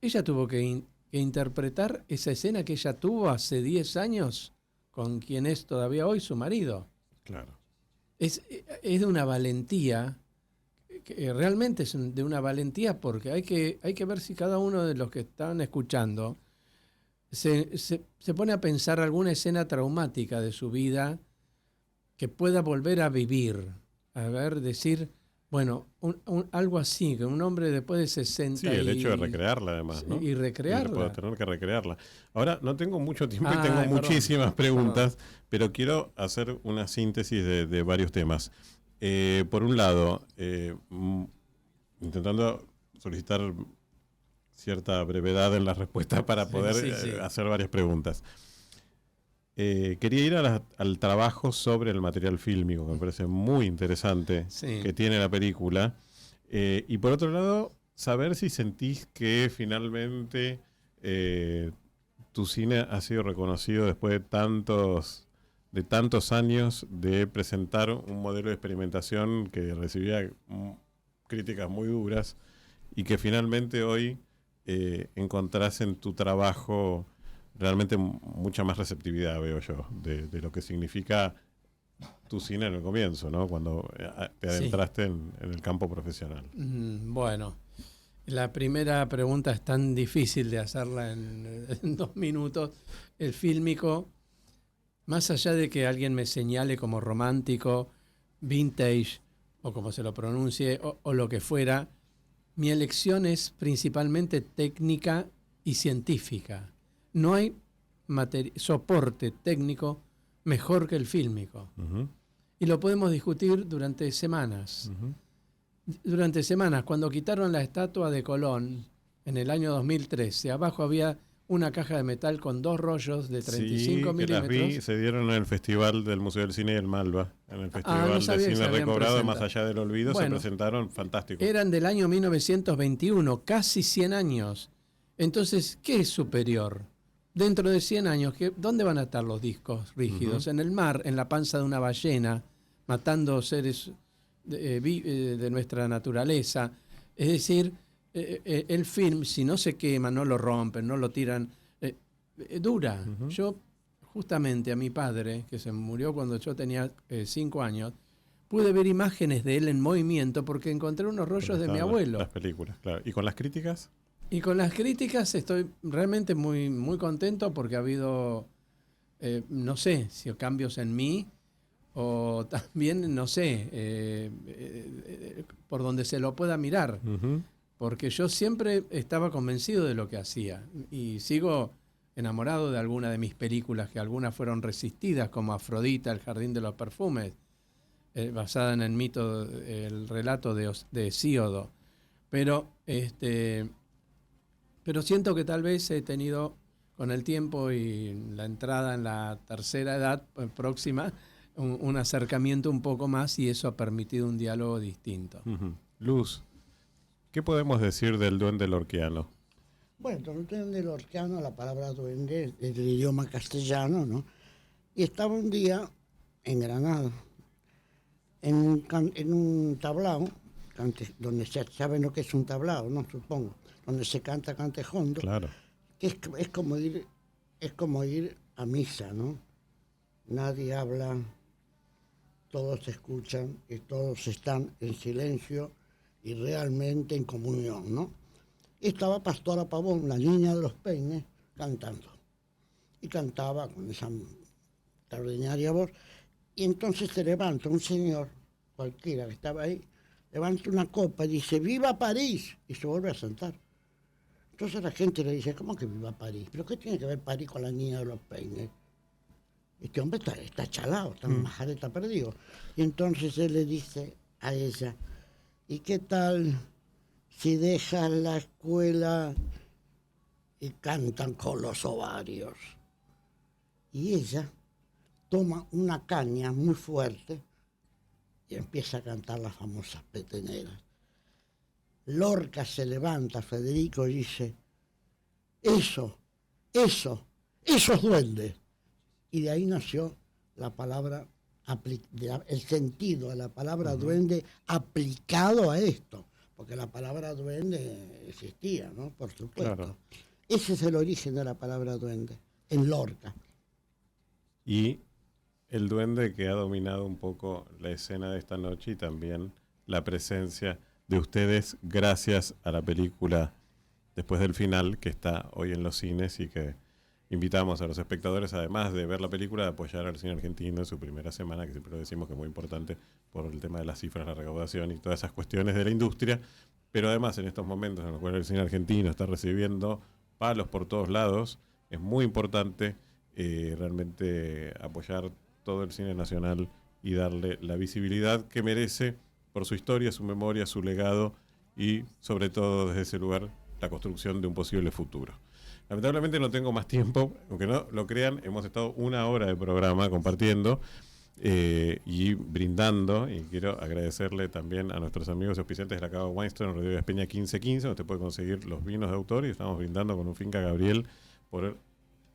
ella tuvo que interpretar esa escena que ella tuvo hace 10 años con quien es todavía hoy su marido. Claro. Es de una valentía, que realmente es de una valentía, porque hay que ver si cada uno de los que están escuchando se pone a pensar alguna escena traumática de su vida que pueda volver a vivir. A ver, decir, bueno, algo así, que un hombre después de 60 Sí, el hecho de recrearla además, ¿no? y recrearla. Puedo tener que recrearla. Ahora, no tengo mucho tiempo y Ay, tengo perdón, muchísimas preguntas, perdón. pero quiero hacer una síntesis de varios temas. Por un lado, intentando solicitar cierta brevedad en la respuesta para poder sí. hacer varias preguntas. Quería ir al trabajo sobre el material fílmico, que me parece muy interesante, Sí. que tiene la película. Y por otro lado, saber si sentís que finalmente tu cine ha sido reconocido después de tantos años de presentar un modelo de experimentación que recibía críticas muy duras y que finalmente hoy encontrás en tu trabajo realmente mucha más receptividad, veo yo, de lo que significa tu cine en el comienzo, ¿no? Cuando te adentraste en el campo profesional. Bueno, la primera pregunta es tan difícil de hacerla en 2 minutos. El fílmico, más allá de que alguien me señale como romántico, vintage, o como se lo pronuncie, o lo que fuera, mi elección es principalmente técnica y científica. No hay soporte técnico mejor que el fílmico. Y lo podemos discutir durante semanas. Durante semanas, cuando quitaron la estatua de Colón en el año 2013, abajo había una caja de metal con 2 rollos de 35 que las milímetros. vi, se dieron en el Festival del Museo del Cine y el Malva, en el Festival no sabía de que se Cine habían Recobrado de presentado. Más Allá del Olvido, Bueno, se presentaron fantásticos. Eran del año 1921, casi 100 años. Entonces, ¿qué es superior? Dentro de 100 años, ¿dónde van a estar los discos rígidos? En el mar, en la panza de una ballena, matando seres de nuestra naturaleza. Es decir, el film, si no se quema, no lo rompen, no lo tiran, dura. Yo, justamente a mi padre, que se murió cuando yo tenía 5 años, pude ver imágenes de él en movimiento porque encontré unos rollos de mi abuelo. Las películas, claro. ¿Y con las críticas? Y con las críticas estoy realmente muy, muy contento porque ha habido, no sé, si cambios en mí o también, no sé, por donde se lo pueda mirar. Porque yo siempre estaba convencido de lo que hacía y sigo enamorado de alguna de mis películas, que algunas fueron resistidas, como Afrodita, El Jardín de los Perfumes, basada en el mito, el relato de Hesíodo. Pero siento que tal vez he tenido, con el tiempo y la entrada en la tercera edad próxima, un acercamiento un poco más, y eso ha permitido un diálogo distinto. Luz, ¿qué podemos decir del duende lorquiano? Bueno, el duende lorquiano, la palabra duende es del idioma castellano, ¿no? Y estaba un día en Granada, en un tablao, donde saben lo que es un tablao, ¿no? Supongo, donde se canta cantejondo, Claro. que es como ir a misa, ¿no? Nadie habla, todos escuchan, que todos están en silencio y realmente en comunión, ¿no? Y estaba Pastora Pavón, la niña de los peines, cantando. Y cantaba con esa extraordinaria voz. Y entonces se levanta un señor, cualquiera que estaba ahí, levanta una copa y dice, ¡Viva París! Y se vuelve a sentar. Entonces la gente le dice, ¿cómo que viva París? ¿Pero qué tiene que ver París con la niña de los peines? Este hombre está chalado, está en majareta perdido. Y entonces él le dice a ella, ¿y qué tal si dejas la escuela y cantan con los ovarios? Y ella toma una caña muy fuerte y empieza a cantar las famosas peteneras. Lorca se levanta, Federico, y dice, eso es duende. Y de ahí nació la palabra, el sentido de la palabra duende aplicado a esto, porque la palabra duende existía, ¿no? Por supuesto. Claro. Ese es el origen de la palabra duende, en Lorca. Y el duende que ha dominado un poco la escena de esta noche y también la presencia de ustedes gracias a la película Después del Final, que está hoy en los cines y que invitamos a los espectadores, además de ver la película, de apoyar al cine argentino en su primera semana, que siempre lo decimos que es muy importante por el tema de las cifras, la recaudación y todas esas cuestiones de la industria, pero además en estos momentos en los cuales el cine argentino está recibiendo palos por todos lados, es muy importante realmente apoyar todo el cine nacional y darle la visibilidad que merece por su historia, su memoria, su legado y sobre todo desde ese lugar la construcción de un posible futuro. Lamentablemente no tengo más tiempo, aunque no lo crean, hemos estado 1 hora de programa compartiendo y brindando, y quiero agradecerle también a nuestros amigos auspiciantes de la Cava Weinstein, Rodríguez Peña 1515, donde usted puede conseguir los vinos de autor, y estamos brindando con un Finca Gabriel por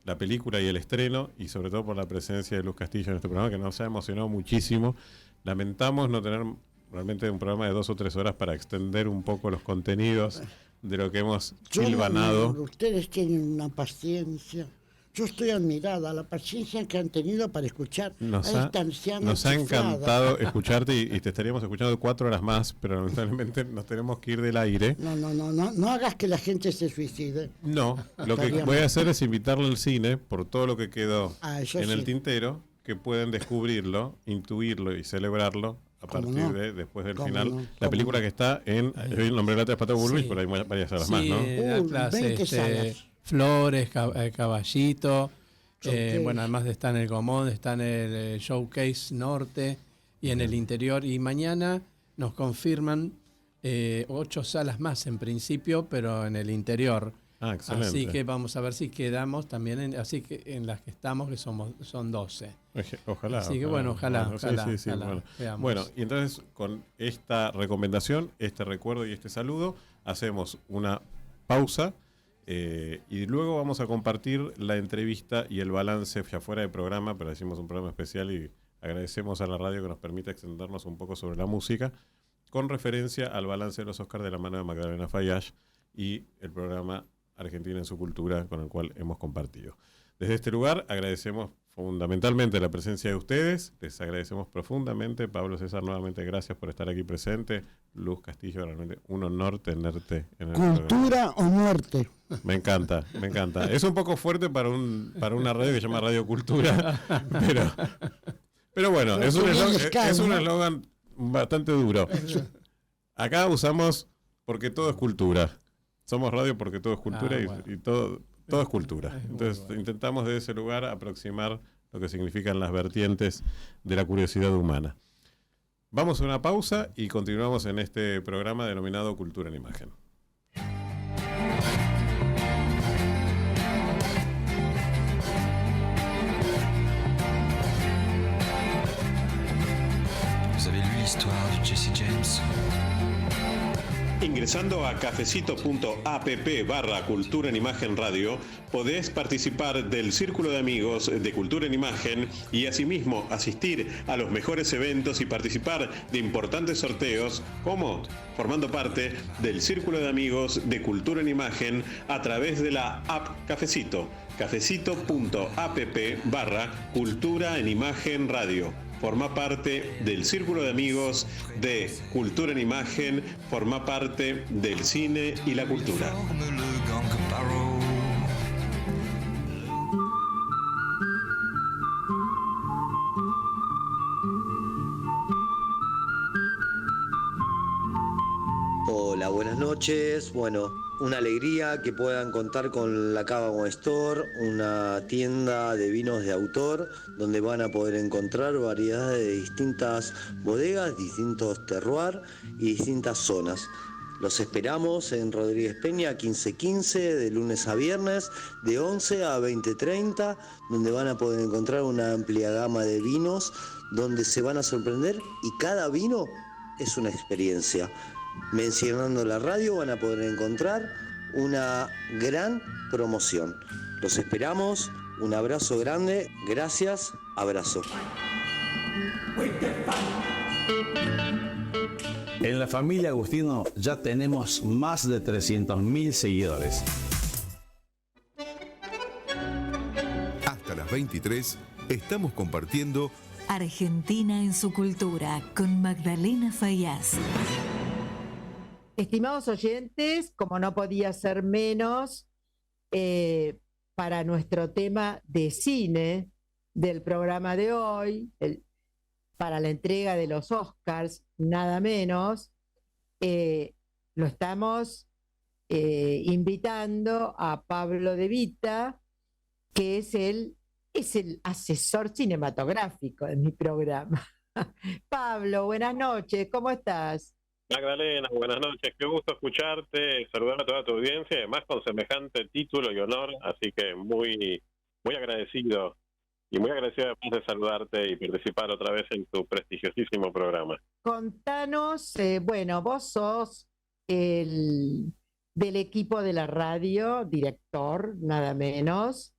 la película y el estreno, y sobre todo por la presencia de Luz Castillo en este programa, que nos ha emocionado muchísimo. Lamentamos no tener realmente un programa de 2 o 3 horas para extender un poco los contenidos de lo que hemos hilvanado. Ustedes tienen una paciencia. Yo estoy admirada, la paciencia que han tenido para escuchar a esta anciana. Nos ha encantado escucharte y te estaríamos escuchando 4 horas más, pero lamentablemente nos tenemos que ir del aire. No hagas que la gente se suicide. No, lo que voy a hacer es invitarle al cine por todo lo que quedó en el tintero, que pueden descubrirlo, intuirlo y celebrarlo a partir de Después del Final. La película que está en el nombre de la Pata Bullrich, pero hay varias salas más, ¿no? 20 salas. Flores, Caballito, bueno, además está en el Gomón, está en el Showcase Norte y en el interior. Y mañana nos confirman 8 salas más en principio, pero en el interior. Ah, excelente. Así que vamos a ver si quedamos también, así que en las que estamos, que son 12. Ojalá. Así que bueno, ojalá. Sí, bueno, y entonces con esta recomendación, este recuerdo y este saludo, hacemos una pausa. Y luego vamos a compartir la entrevista y el balance ya fuera de programa, pero hicimos un programa especial y agradecemos a la radio que nos permite extendernos un poco sobre la música, con referencia al balance de los Oscars de la mano de Magdalena Fayash y el programa Argentina en su Cultura, con el cual hemos compartido. Desde este lugar agradecemos fundamentalmente la presencia de ustedes, les agradecemos profundamente. Pablo César, nuevamente gracias por estar aquí presente. Luz Castillo, realmente un honor tenerte en el Cultura o muerte. Me encanta. Es un poco fuerte para una radio que se llama Radio Cultura, pero bueno, es un eslogan bastante duro. Acá usamos porque todo es cultura. Somos radio porque todo es cultura y todo es cultura. Entonces intentamos desde ese lugar aproximar lo que significan las vertientes de la curiosidad humana. Vamos a una pausa y continuamos en este programa denominado Cultura en Imagen. Vous avez lu l'histoire de Jesse James? Ingresando a cafecito.app/Cultura en Imagen Radio, podés participar del Círculo de Amigos de Cultura en Imagen y asimismo asistir a los mejores eventos y participar de importantes sorteos, como formando parte del Círculo de Amigos de Cultura en Imagen a través de la app Cafecito, cafecito.app/Cultura en Imagen Radio. forma parte del círculo de amigos de Cultura en Imagen, forma parte del cine y la cultura. Hola, buenas noches. Bueno, una alegría que puedan contar con la Cava Wine Store, una tienda de vinos de autor, donde van a poder encontrar variedades de distintas bodegas, distintos terroirs y distintas zonas. Los esperamos en Rodríguez Peña 1515, de lunes a viernes, de 11 a 20:30, donde van a poder encontrar una amplia gama de vinos, donde se van a sorprender y cada vino es una experiencia. Mencionando la radio van a poder encontrar una gran promoción. Los esperamos, un abrazo grande, gracias, abrazo. En la familia Agustino ya tenemos más de 300.000 seguidores. Hasta las 23 estamos compartiendo Argentina en su cultura con Magdalena Fayaz. Estimados oyentes, como no podía ser menos, para nuestro tema de cine del programa de hoy, para la entrega de los Oscars, nada menos, lo estamos invitando a Pablo De Vita, que es el asesor cinematográfico de mi programa. Pablo, buenas noches, ¿cómo estás? Magdalena, buenas noches, qué gusto escucharte, saludar a toda tu audiencia, además con semejante título y honor, así que muy agradecido y muy agradecido de saludarte y participar otra vez en tu prestigiosísimo programa. Contanos, bueno, vos sos del equipo de la radio, director, nada menos,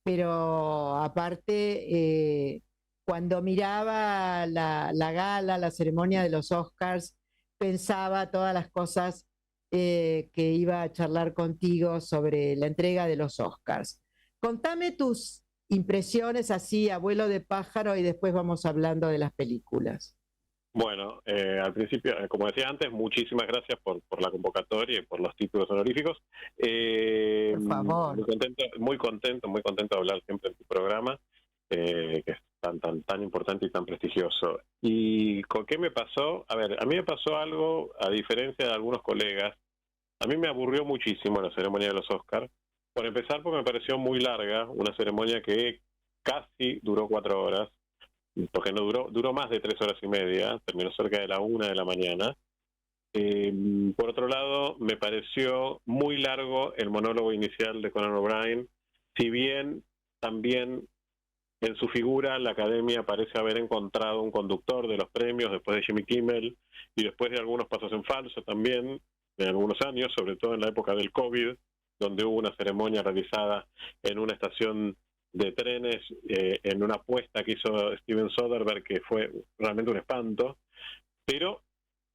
pero aparte, cuando miraba la gala, la ceremonia de los Oscars, pensaba todas las cosas que iba a charlar contigo sobre la entrega de los Oscars. Contame tus impresiones así, abuelo de pájaro, y después vamos hablando de las películas. Bueno, al principio, como decía antes, muchísimas gracias por la convocatoria y por los títulos honoríficos. Por favor. Muy contento de hablar siempre en tu programa, que es tan importante y tan prestigioso. ¿Y con qué me pasó? A ver, a mí me pasó algo, a diferencia de algunos colegas, a mí me aburrió muchísimo la ceremonia de los Oscars. Por empezar, porque me pareció muy larga, una ceremonia que casi duró 4 horas, porque no duró más de 3 horas y media, terminó cerca de la 1 de la mañana. Por otro lado, me pareció muy largo el monólogo inicial de Conan O'Brien, si bien también en su figura la Academia parece haber encontrado un conductor de los premios después de Jimmy Kimmel y después de algunos pasos en falso también, de algunos años, sobre todo en la época del COVID, donde hubo una ceremonia realizada en una estación de trenes, en una apuesta que hizo Steven Soderbergh, que fue realmente un espanto, pero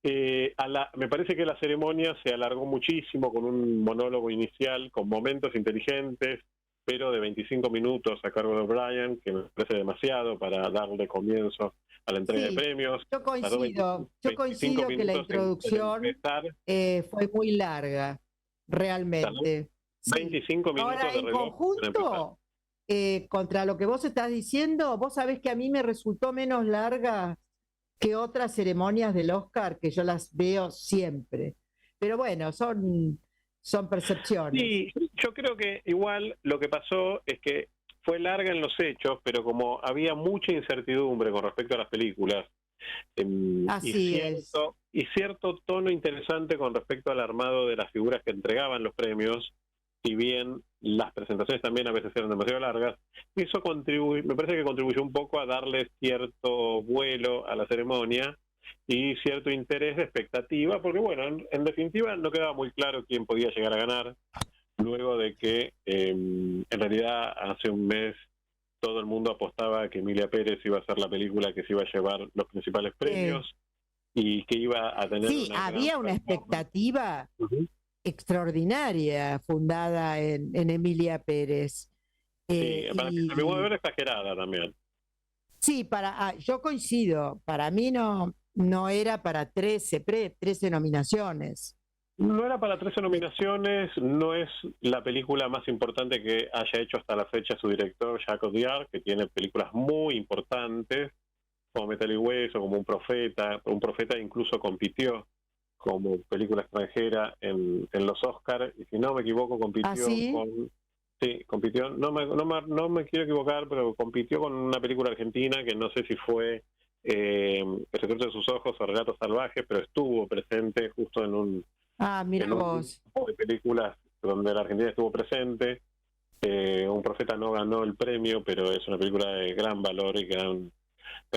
me parece que la ceremonia se alargó muchísimo con un monólogo inicial, con momentos inteligentes, pero de 25 minutos a cargo de O'Brien, que me parece demasiado para darle comienzo a la entrega de premios. Yo coincido que la introducción fue muy larga, realmente. 25 minutos Ahora, de en reloj conjunto, contra lo que vos estás diciendo, vos sabés que a mí me resultó menos larga que otras ceremonias del Oscar, que yo las veo siempre. Pero bueno, son percepciones. Sí, yo creo que igual lo que pasó es que fue larga en los hechos, pero como había mucha incertidumbre con respecto a las películas, y cierto tono interesante con respecto al armado de las figuras que entregaban los premios, si bien las presentaciones también a veces eran demasiado largas, eso me parece que contribuyó un poco a darle cierto vuelo a la ceremonia y cierto interés de expectativa, porque bueno, en definitiva no quedaba muy claro quién podía llegar a ganar, luego de que en realidad hace un mes todo el mundo apostaba a que Emilia Pérez iba a ser la película que se iba a llevar los principales premios y que iba a tener había una expectativa extraordinaria fundada en Emilia Pérez. Sí, para que se me puede ver exagerada también. Sí, yo coincido, para mí no era para 13 nominaciones. No era para 13 nominaciones, no es la película más importante que haya hecho hasta la fecha su director, Jacques Audiard, que tiene películas muy importantes, como Metal y Hueso, como Un Profeta incluso compitió como película extranjera en los Oscars, y si no me equivoco compitió compitió, no me quiero equivocar, pero compitió con una película argentina que no sé si fue El secreto de sus ojos o Relatos salvajes, pero estuvo presente justo en un grupo de películas donde la Argentina estuvo presente. Un Profeta no ganó el premio, pero es una película de gran valor y gran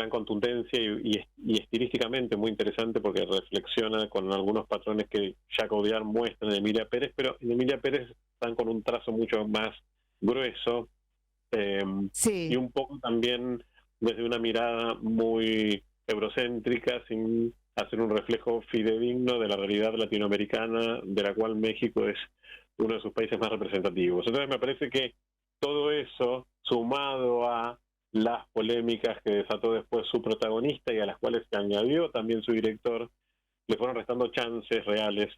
contundencia y estilísticamente muy interesante, porque reflexiona con algunos patrones que Jacques Audiard muestra en Emilia Pérez, pero en Emilia Pérez están con un trazo mucho más grueso, y un poco también desde una mirada muy eurocéntrica, sin hacer un reflejo fidedigno de la realidad latinoamericana, de la cual México es uno de sus países más representativos. Entonces me parece que todo eso, sumado a las polémicas que desató después su protagonista y a las cuales se añadió también su director, le fueron restando chances reales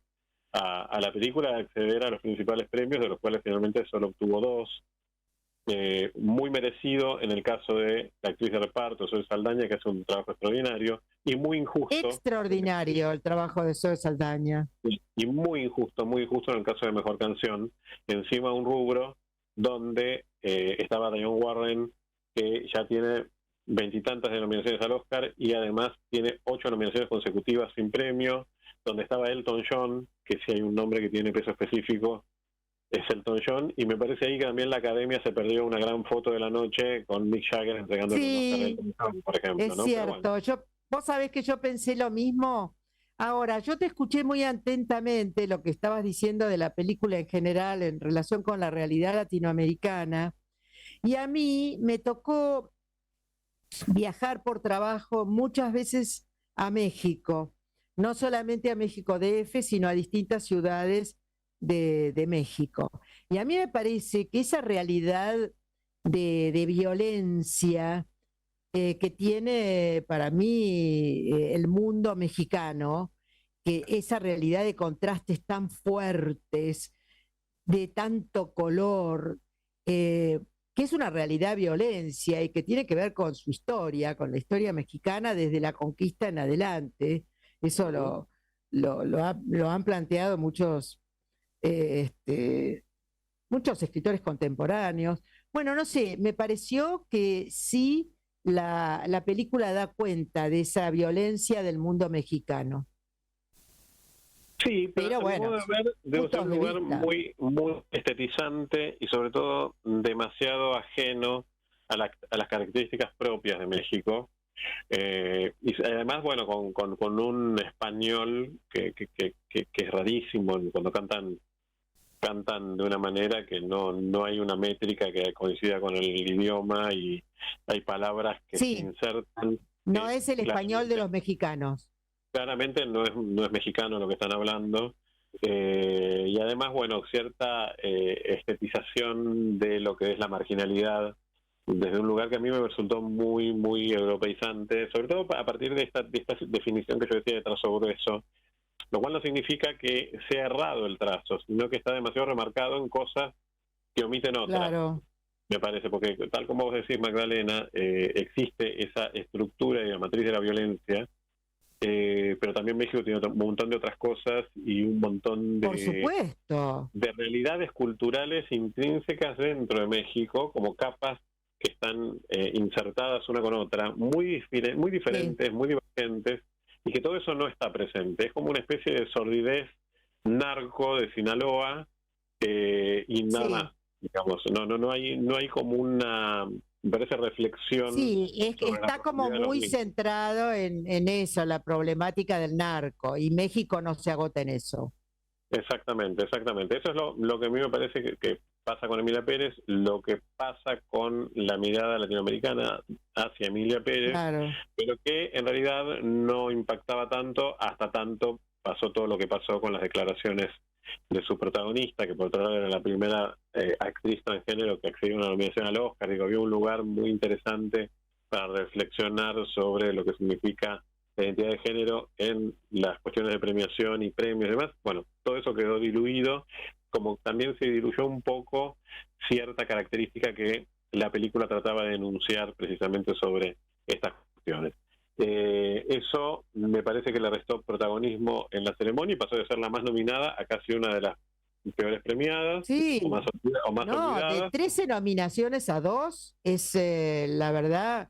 a la película de acceder a los principales premios, de los cuales finalmente solo obtuvo 2. Muy merecido en el caso de la actriz de reparto, Zoe Saldaña, que hace un trabajo extraordinario, y muy injusto. Extraordinario el trabajo de Zoe Saldaña. Y muy injusto en el caso de Mejor Canción, encima de un rubro donde estaba Diane Warren, que ya tiene 20 y tantas nominaciones al Oscar, y además tiene 8 nominaciones consecutivas sin premio, donde estaba Elton John, que si hay un nombre que tiene peso específico es Elton John, y me parece ahí que también la Academia se perdió una gran foto de la noche con Mick Jagger entregándole un Oscar a Elton John, por ejemplo. Es cierto, vos sabés que yo pensé lo mismo. Ahora, yo te escuché muy atentamente lo que estabas diciendo de la película en general en relación con la realidad latinoamericana, y a mí me tocó viajar por trabajo muchas veces a México, no solamente a México DF, sino a distintas ciudades de México. Y a mí me parece que esa realidad de violencia que tiene para mí el mundo mexicano, que esa realidad de contrastes tan fuertes, de tanto color, que es una realidad violencia y que tiene que ver con su historia, con la historia mexicana desde la conquista en adelante. Eso lo han planteado muchos escritores contemporáneos. Bueno, no sé, me pareció que sí la película da cuenta de esa violencia del mundo mexicano. Sí, pero bueno, debe ser un lugar muy estetizante y sobre todo demasiado ajeno a las características propias de México. Y además, bueno, con un español que es rarísimo cuando cantan de una manera que no hay una métrica que coincida con el idioma, y hay palabras que se insertan. No es el español de los mexicanos. Claramente no es mexicano lo que están hablando, y además, bueno, cierta estetización de lo que es la marginalidad desde un lugar que a mí me resultó muy, muy europeizante, sobre todo a partir de esta definición que yo decía de trazo grueso, lo cual no significa que sea errado el trazo, sino que está demasiado remarcado en cosas que omiten otras. Claro. Me parece, porque tal como vos decís, Magdalena, existe esa estructura y la matriz de la violencia, pero también México tiene un montón de otras cosas y un montón de, por supuesto, de realidades culturales intrínsecas dentro de México, como capas que están insertadas una con otra, muy diferentes, muy divergentes, y que todo eso no está presente. Es como una especie de sordidez narco de Sinaloa, y nada más, digamos. No hay como una, me parece, reflexión. Sí, es que está como muy centrado en eso, la problemática del narco, y México no se agota en eso. Exactamente. Eso es lo que a mí me parece que pasa con Emilia Pérez, lo que pasa con la mirada latinoamericana hacia Emilia Pérez, claro, pero que en realidad no impactaba tanto hasta tanto pasó todo lo que pasó con las declaraciones de su protagonista, que por otro lado era la primera actriz transgénero que accedió a una nominación al Oscar. Digo, había un lugar muy interesante para reflexionar sobre lo que significa la identidad de género en las cuestiones de premiación y premios y demás. Bueno, todo eso quedó diluido, como también se diluyó un poco cierta característica que la película trataba de denunciar precisamente sobre estas cuestiones. Eso me parece que le restó protagonismo en la ceremonia y pasó de ser la más nominada a casi una de las peores premiadas, Sí. o más olvidadas. De 13 nominaciones a 2 es, la verdad,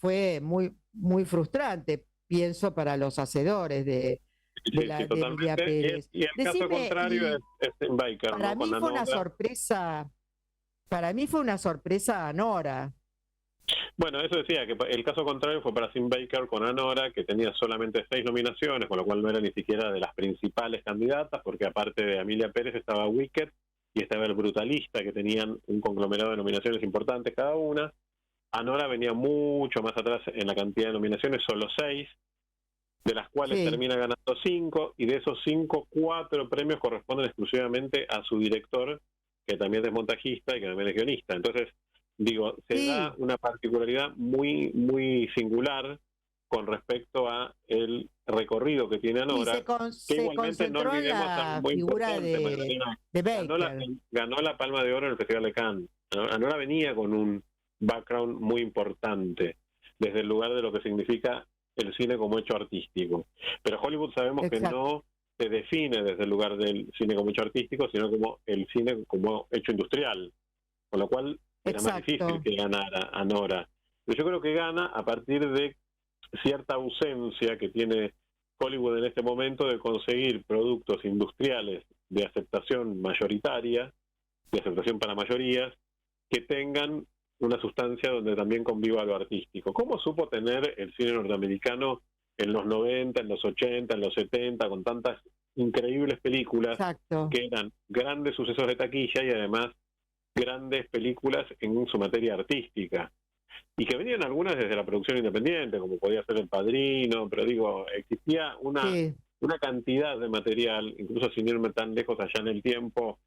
fue muy frustrante, pienso, para los hacedores de Emilia Pérez. Y el caso contrario es en Baker, para ¿no? mí fue una sorpresa. Para mí fue una sorpresa Anora. Bueno, eso decía, que el caso contrario fue para Sim Baker con Anora, que tenía solamente 6 nominaciones, con lo cual no era ni siquiera de las principales candidatas, porque aparte de Emilia Pérez estaba Wicked y estaba El Brutalista, que tenían un conglomerado de nominaciones importantes cada una. Anora venía mucho más atrás en la cantidad de nominaciones, solo 6, de las cuales termina ganando 5, y de esos 5, 4 premios corresponden exclusivamente a su director, que también es montajista y que también es guionista. Entonces, digo, se da una particularidad muy singular con respecto a el recorrido que tiene Anora, que igualmente no olvidemos algo muy importante, de Baker. Ganó la Palma de Oro en el Festival de Cannes. Anora venía con un background muy importante desde el lugar de lo que significa el cine como hecho artístico. Pero Hollywood sabemos que no se define desde el lugar del cine como hecho artístico, sino como el cine como hecho industrial, con lo cual era más difícil que ganara Anora. Pero yo creo que gana a partir de cierta ausencia que tiene Hollywood en este momento de conseguir productos industriales de aceptación mayoritaria, de aceptación para mayorías, que tengan una sustancia donde también conviva lo artístico. ¿Cómo supo tener el cine norteamericano en los 90, en los 80, en los 70, con tantas increíbles películas que eran grandes sucesos de taquilla y además grandes películas en su materia artística? Y que venían algunas desde la producción independiente, como podía ser El Padrino, pero digo, existía una cantidad de material, incluso sin irme tan lejos allá en el tiempo.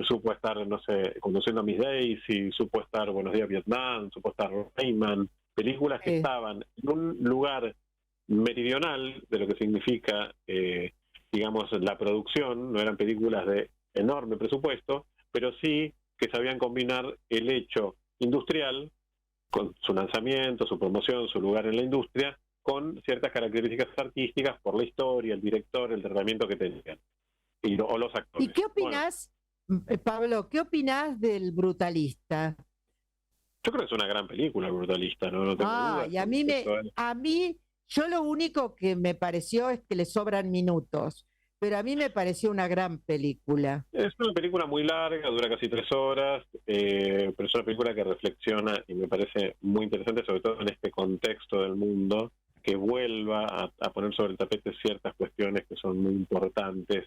Supo estar, no sé, Conduciendo a Miss Daisy, supo estar Buenos Días Vietnam, supo estar Rayman, películas que estaban en un lugar meridional de lo que significa, digamos, la producción. No eran películas de enorme presupuesto, pero sí que sabían combinar el hecho industrial con su lanzamiento, su promoción, su lugar en la industria, con ciertas características artísticas por la historia, el director, el tratamiento que tenían, o los actores. ¿Y qué opinás, Pablo, qué opinás del Brutalista? Yo creo que es una gran película, El Brutalista, no tengo dudas. Y a mí, yo lo único que me pareció es que le sobran minutos, pero a mí me pareció una gran película. Es una película muy larga, dura casi 3 horas, pero es una película que reflexiona y me parece muy interesante, sobre todo en este contexto del mundo, que vuelva a poner sobre el tapete ciertas cuestiones que son muy importantes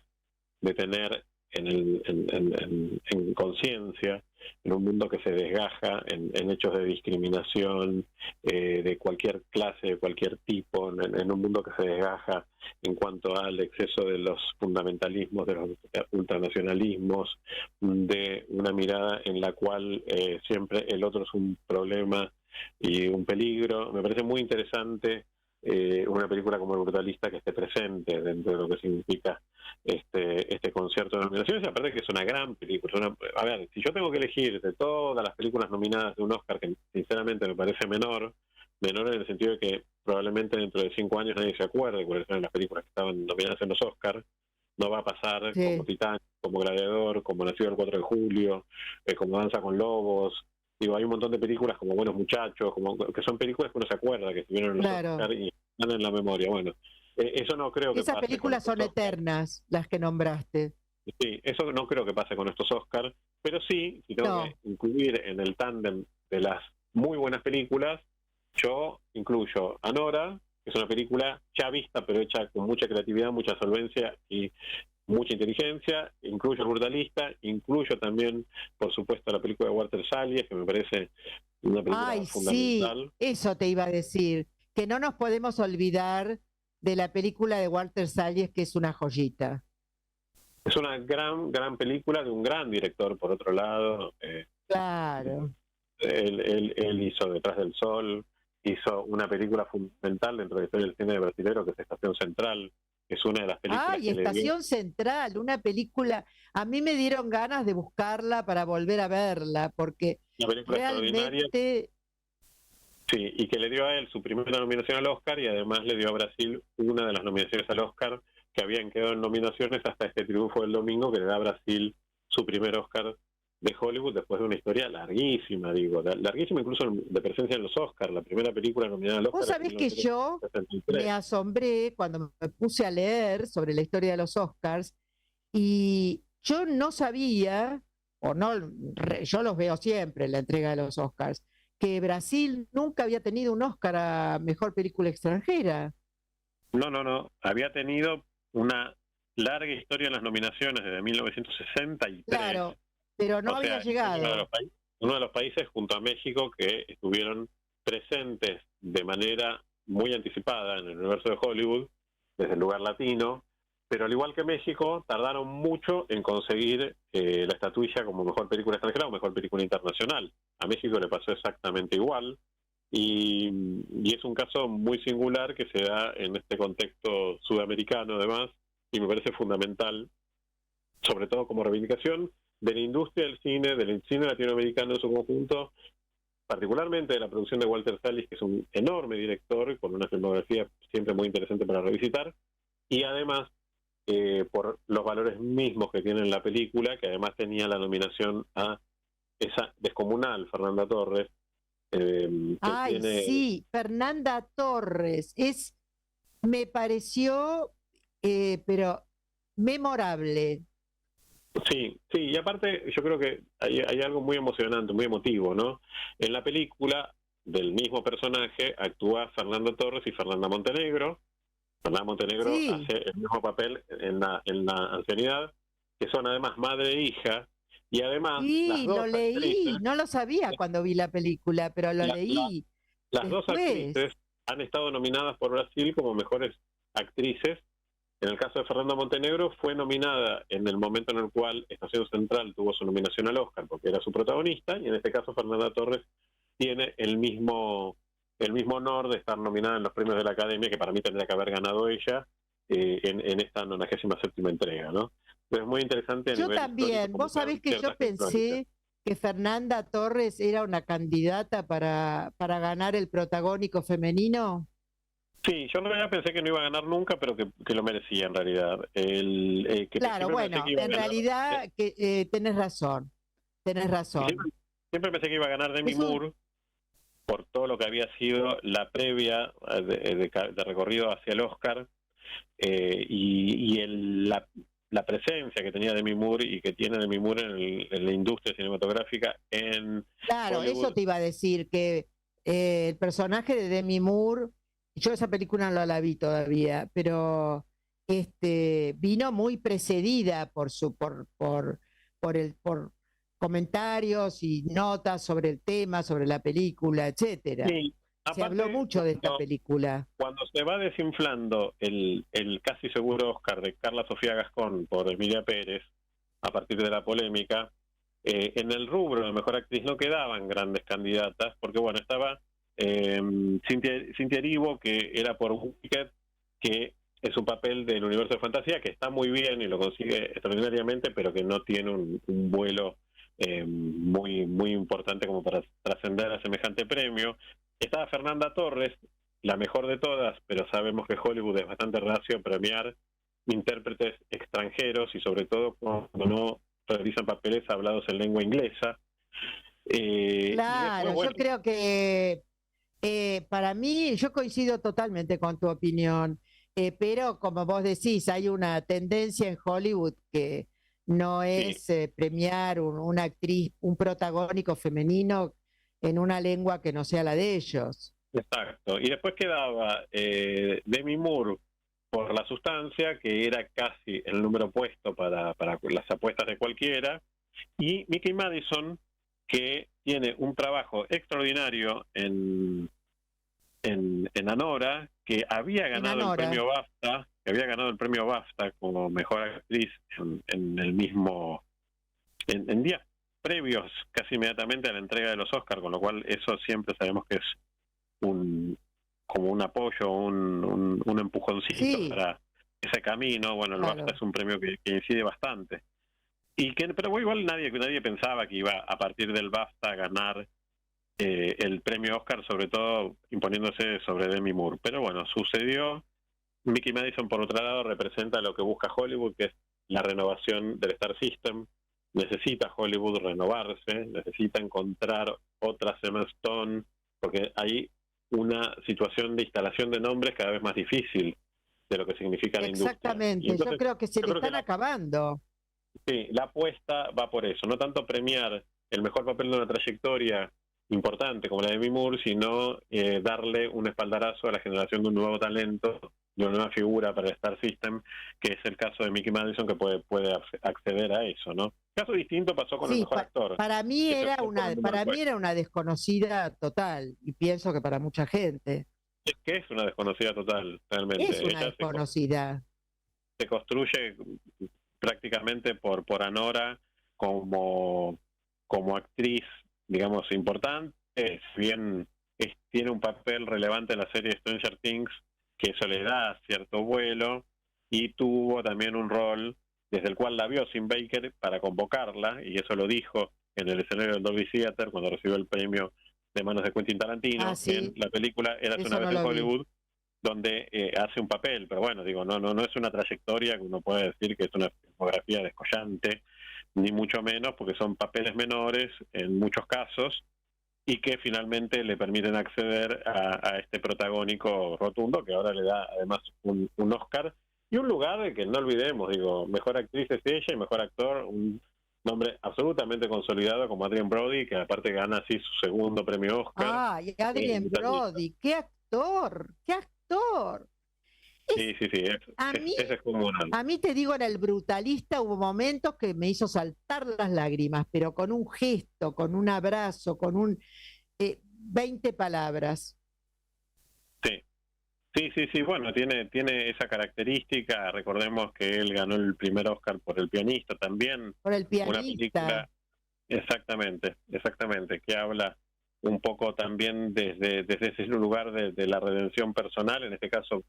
de tener en conciencia, en un mundo que se desgaja en hechos de discriminación de cualquier clase, de cualquier tipo, en un mundo que se desgaja en cuanto al exceso de los fundamentalismos, de los ultranacionalismos, de una mirada en la cual siempre el otro es un problema y un peligro. Me parece muy interesante una película como El Brutalista que esté presente dentro de lo que significa este concierto de nominaciones, y aparte que es una gran película. A ver, si yo tengo que elegir de todas las películas nominadas de un Oscar, que sinceramente me parece menor en el sentido de que probablemente dentro de 5 años nadie se acuerde cuáles eran las películas que estaban nominadas en los Oscars, no va a pasar como Titanic, como Gladiador, como Nacido el 4 de julio, como Danza con Lobos. Digo, hay un montón de películas como Buenos Muchachos, que son películas que uno se acuerda que estuvieron en los Oscar y están en la memoria. Bueno, eso no creo que esas pase. Esas películas son eternas, las que nombraste. Sí, eso no creo que pase con estos Oscars, pero sí, si tengo que incluir en el tándem de las muy buenas películas, yo incluyo Anora, que es una película ya vista, pero hecha con mucha creatividad, mucha solvencia y mucha inteligencia. Incluyo El Brutalista, incluyo también, por supuesto, la película de Walter Salles, que me parece una película fundamental. Sí, eso te iba a decir, que no nos podemos olvidar de la película de Walter Salles, que es una joyita. Es una gran película de un gran director, por otro lado. Claro. Él hizo Detrás del Sol, hizo una película fundamental dentro de la historia del cine brasilero, que es Estación Central, que es una de las películas Ah, y que le dio... Estación Central, una película, a mí me dieron ganas de buscarla para volver a verla, porque Una película extraordinaria. realmente, Sí, y que le dio a él su primera nominación al Oscar y además le dio a Brasil una de las nominaciones al Oscar que habían quedado en nominaciones hasta este triunfo del domingo, que le da a Brasil su primer Oscar de Hollywood después de una historia larguísima, larguísima incluso de presencia en los Oscars, la primera película nominada al Oscar. vos sabés que yo me asombré cuando me puse a leer sobre la historia de los Oscars y yo no sabía, o no, yo los veo siempre en la entrega de los Oscars, que Brasil nunca había tenido un Oscar a Mejor Película Extranjera. No, había tenido una larga historia en las nominaciones desde 1963. Claro, pero no había llegado. Uno de los países junto a México que estuvieron presentes de manera muy anticipada en el universo de Hollywood, desde el lugar latino, pero al igual que México, tardaron mucho en conseguir la estatuilla como mejor película extranjera o mejor película internacional. A México le pasó exactamente igual, y es un caso muy singular que se da en este contexto sudamericano además, y me parece fundamental, sobre todo como reivindicación de la industria del cine latinoamericano en su conjunto, particularmente de la producción de Walter Salles, que es un enorme director con una filmografía siempre muy interesante para revisitar, y además por los valores mismos que tiene la película, que además tenía la nominación a esa descomunal Fernanda Torres. Ay, sí, Fernanda Torres, me pareció, pero memorable. Sí, y aparte yo creo que hay algo muy emocionante, muy emotivo, ¿no? En la película, del mismo personaje, actúa Fernando Torres y Fernanda Montenegro. Fernanda Montenegro hace el mismo papel en la ancianidad, que son además madre e hija, y además... Sí, lo leí, actrices, no lo sabía cuando vi la película, pero lo leí. Las dos actrices han estado nominadas por Brasil como mejores actrices. En el caso de Fernanda Montenegro, fue nominada en el momento en el cual Estación Central tuvo su nominación al Oscar, porque era su protagonista, y en este caso Fernanda Torres tiene el mismo honor de estar nominada en los premios de la Academia, que para mí tendría que haber ganado ella en esta 97ª entrega, ¿no? Pero es muy interesante. Yo también, vos sabés que yo pensé que Fernanda Torres era una candidata para ganar el protagónico femenino. Sí, yo en realidad pensé que no iba a ganar nunca, pero que lo merecía en realidad. Claro, bueno, en realidad que tenés razón. Siempre pensé que iba a ganar Demi Moore, por todo lo que había sido la previa de recorrido hacia el Oscar, y la presencia que tenía Demi Moore y que tiene Demi Moore en la industria cinematográfica en Claro, Hollywood. eso te iba a decir, que el personaje de Demi Moore, yo esa película no la vi todavía, pero vino muy precedida por comentarios y notas sobre el tema, sobre la película, etcétera. Sí, se habló mucho de esta película. Cuando se va desinflando el casi seguro Oscar de Carla Sofía Gascón por Emilia Pérez, a partir de la polémica, en el rubro de mejor actriz no quedaban grandes candidatas, porque bueno, estaba Cynthia Erivo, que era por Wicked, que es un papel del universo de fantasía que está muy bien y lo consigue extraordinariamente, pero que no tiene un vuelo muy importante como para trascender a semejante premio. Estaba Fernanda Torres, la mejor de todas, pero sabemos que Hollywood es bastante reacio a premiar intérpretes extranjeros y sobre todo cuando no realizan papeles hablados en lengua inglesa. Claro, después, yo creo que para mí, yo coincido totalmente con tu opinión, pero como vos decís, hay una tendencia en Hollywood que no es premiar una actriz, un protagónico femenino en una lengua que no sea la de ellos. Exacto. Y después quedaba Demi Moore por La Sustancia, que era casi el número puesto para las apuestas de cualquiera, y Mickey Madison, que tiene un trabajo extraordinario en Anora, que había ganado el premio BAFTA, como mejor actriz en el mismo en días previos casi inmediatamente a la entrega de los Oscars, con lo cual eso siempre sabemos que es como un apoyo, un empujoncito para ese camino. Bueno, el BAFTA es un premio que incide bastante. Pero igual nadie pensaba que iba a partir del BAFTA a ganar el premio Oscar, sobre todo imponiéndose sobre Demi Moore. Pero bueno, sucedió. Mickey Madison, por otro lado, representa lo que busca Hollywood, que es la renovación del Star System. Necesita Hollywood renovarse, necesita encontrar otra Emma Stone, porque hay una situación de instalación de nombres cada vez más difícil de lo que significa la industria. Exactamente, entonces, yo creo que se le están acabando. Sí, la apuesta va por eso, no tanto premiar el mejor papel de una trayectoria importante como la de Demi Moore, sino darle un espaldarazo a la generación de un nuevo talento, de una nueva figura para el Star System, que es el caso de Mickey Madison, que puede acceder a eso, ¿no? Caso distinto pasó con el mejor actor. Para mí era una desconocida total, y pienso que para mucha gente. Es que es una desconocida total, realmente. Es una desconocida. Se construye prácticamente por Anora como actriz, digamos, importante. Si bien tiene un papel relevante en la serie Stranger Things, que eso le da cierto vuelo, y tuvo también un rol desde el cual la vio Sim Baker para convocarla, y eso lo dijo en el escenario del Dolby Theater cuando recibió el premio de manos de Quentin Tarantino. En la película Érase una vez en Hollywood, donde hace un papel, pero bueno, digo, no es una trayectoria que uno puede decir que es una filmografía descollante, ni mucho menos, porque son papeles menores en muchos casos, y que finalmente le permiten acceder a este protagónico rotundo, que ahora le da además un Oscar y un lugar de que no olvidemos, digo, mejor actriz es ella y mejor actor, un nombre absolutamente consolidado como Adrien Brody, que aparte gana así su segundo premio Oscar. Ah, y Adrien Brody, qué actor, qué actor. Sí, ese es como a mí te digo, en El Brutalista hubo momentos que me hizo saltar las lágrimas, pero con un gesto, con un abrazo, con 20 palabras. Sí, bueno, tiene esa característica. Recordemos que él ganó el primer Oscar por El Pianista también. Por El Pianista. Una película, exactamente, que habla un poco también desde ese lugar de la redención personal, en este caso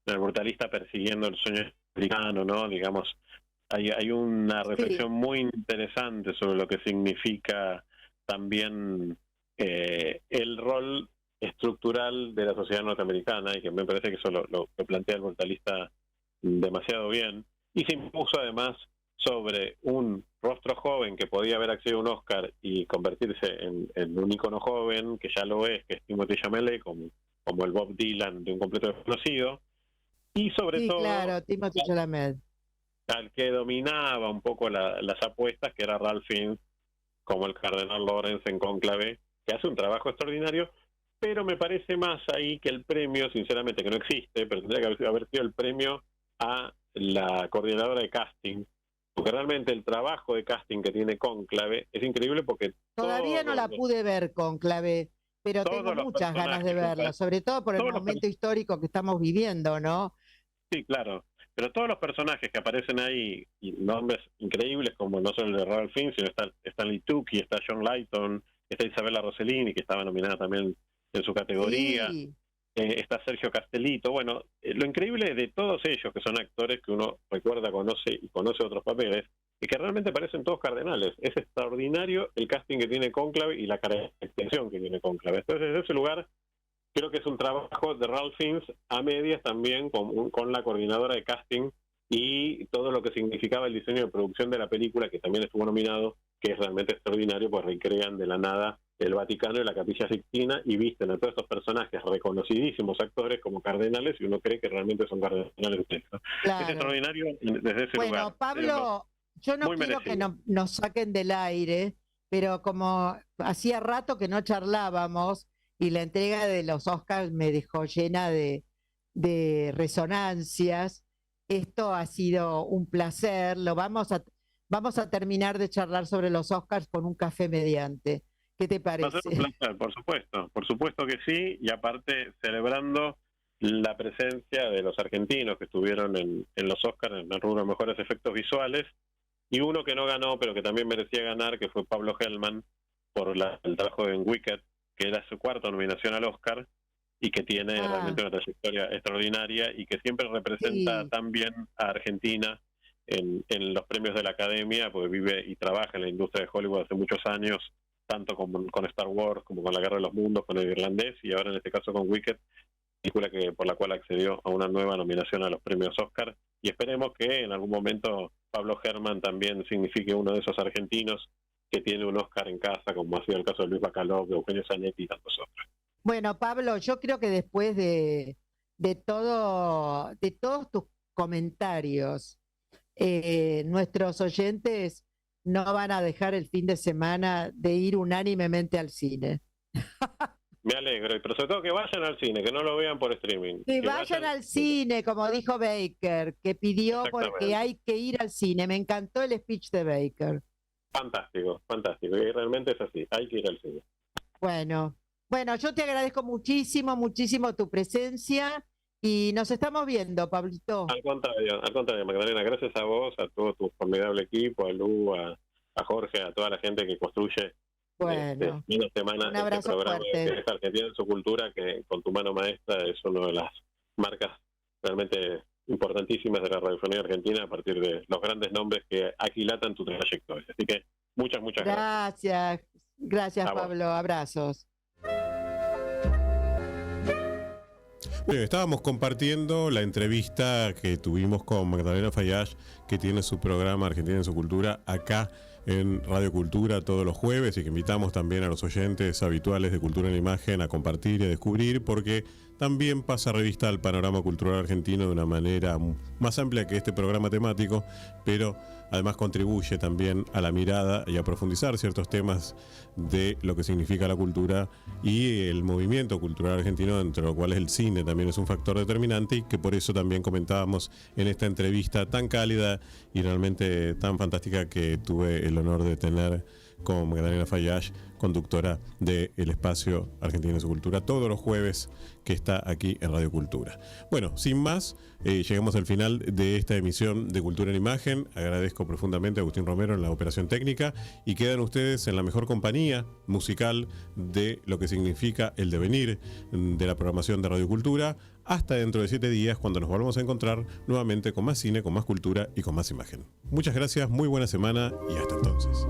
El Brutalista persiguiendo el sueño americano, ¿no? Digamos, hay una reflexión muy interesante sobre lo que significa también el rol estructural de la sociedad norteamericana, y que me parece que eso lo plantea El Brutalista demasiado bien, y se impuso además sobre un rostro joven que podía haber accedido a un Oscar y convertirse en un ícono joven, que ya lo es, que es Timothée Chalamet, como el Bob Dylan de un completo desconocido, y sobre todo claro, Timothée Chalamet, al que dominaba un poco las apuestas, que era Ralph Fiennes, como el cardenal Lawrence en Cónclave, que hace un trabajo extraordinario, pero me parece más ahí que el premio, sinceramente, que no existe, pero tendría que haber sido el premio a la coordinadora de casting, porque realmente el trabajo de casting que tiene Cónclave es increíble, porque todavía no la pude ver, Cónclave, pero tengo muchas ganas de verla, sobre todo por el momento histórico que estamos viviendo, ¿no? Sí, claro, pero todos los personajes que aparecen ahí, y nombres increíbles, como no solo el de Ralph Fiennes, sino está Stanley Tucci, está John Lighton, está Isabella Rossellini, que estaba nominada también en su categoría, está Sergio Castellito. Bueno, lo increíble de todos ellos, que son actores que uno recuerda, conoce otros papeles, y que realmente parecen todos cardenales. Es extraordinario el casting que tiene Cónclave y la caracterización que tiene Cónclave. Entonces, desde ese lugar, creo que es un trabajo de Ralph Fiennes a medias también con la coordinadora de casting y todo lo que significaba el diseño de producción de la película, que también estuvo nominado, que es realmente extraordinario, pues recrean de la nada el Vaticano y la Capilla Sixtina y visten a todos estos personajes reconocidísimos actores como cardenales, y uno cree que realmente son cardenales ustedes, ¿no? Claro. Es extraordinario desde ese lugar. Bueno, Pablo, yo no quiero que nos saquen del aire, pero como hacía rato que no charlábamos y la entrega de los Oscars me dejó llena de resonancias, esto ha sido un placer. Vamos a terminar de charlar sobre los Oscars con un café mediante. ¿Qué te parece? Va a ser un placer, por supuesto que sí, y aparte celebrando la presencia de los argentinos que estuvieron en los Oscars en el rubro de mejores efectos visuales, y uno que no ganó, pero que también merecía ganar, que fue Pablo Hellman, por el trabajo en Wicked, que era su cuarta nominación al Oscar, y que tiene realmente una trayectoria extraordinaria, y que siempre representa tan bien a Argentina en los premios de la Academia, porque vive y trabaja en la industria de Hollywood hace muchos años, tanto con Star Wars, como con La Guerra de los Mundos, con El Irlandés, y ahora en este caso con Wicked, película por la cual accedió a una nueva nominación a los premios Oscar, y esperemos que en algún momento Pablo Hellman también signifique uno de esos argentinos que tiene un Oscar en casa, como ha sido el caso de Luis Bacalov, de Eugenio Zanetti y tantos otros. Bueno, Pablo, yo creo que después de todos tus comentarios, nuestros oyentes no van a dejar el fin de semana de ir unánimemente al cine. Me alegro, pero sobre todo que vayan al cine, que no lo vean por streaming. Que vayan al cine, como dijo Baker, que pidió porque hay que ir al cine. Me encantó el speech de Baker. Fantástico, fantástico. Y realmente es así, hay que ir al cine. Bueno, yo te agradezco muchísimo, muchísimo tu presencia y nos estamos viendo, Pablito. Al contrario, Magdalena, gracias a vos, a todo tu formidable equipo, a Lu, a Jorge, a toda la gente que construye una semana un abrazo programa fuerte. que es Argentina en su cultura, que con tu mano maestra es una de las marcas realmente importantísimas de la radiofonía argentina a partir de los grandes nombres que aquilatan tu trayectoria. Así que muchas gracias. Gracias Pablo, abrazos. Bien, estábamos compartiendo la entrevista que tuvimos con Magdalena Fayash, que tiene su programa Argentina en su cultura acá en Radio Cultura todos los jueves, y que invitamos también a los oyentes habituales de Cultura en Imagen a compartir y a descubrir, porque también pasa revista al panorama cultural argentino de una manera más amplia que este programa temático, pero además contribuye también a la mirada y a profundizar ciertos temas de lo que significa la cultura y el movimiento cultural argentino, dentro de lo cual el cine también es un factor determinante, y que por eso también comentábamos en esta entrevista tan cálida y realmente tan fantástica que tuve el honor de tener con Magdalena Fayash, conductora de El Espacio Argentina en su Cultura, todos los jueves, que está aquí en Radio Cultura. Bueno, sin más, llegamos al final de esta emisión de Cultura en Imagen. Agradezco profundamente a Agustín Romero en la operación técnica, y quedan ustedes en la mejor compañía musical de lo que significa el devenir de la programación de Radio Cultura, hasta dentro de 7 días, cuando nos volvamos a encontrar nuevamente con más cine, con más cultura y con más imagen. Muchas gracias, muy buena semana y hasta entonces.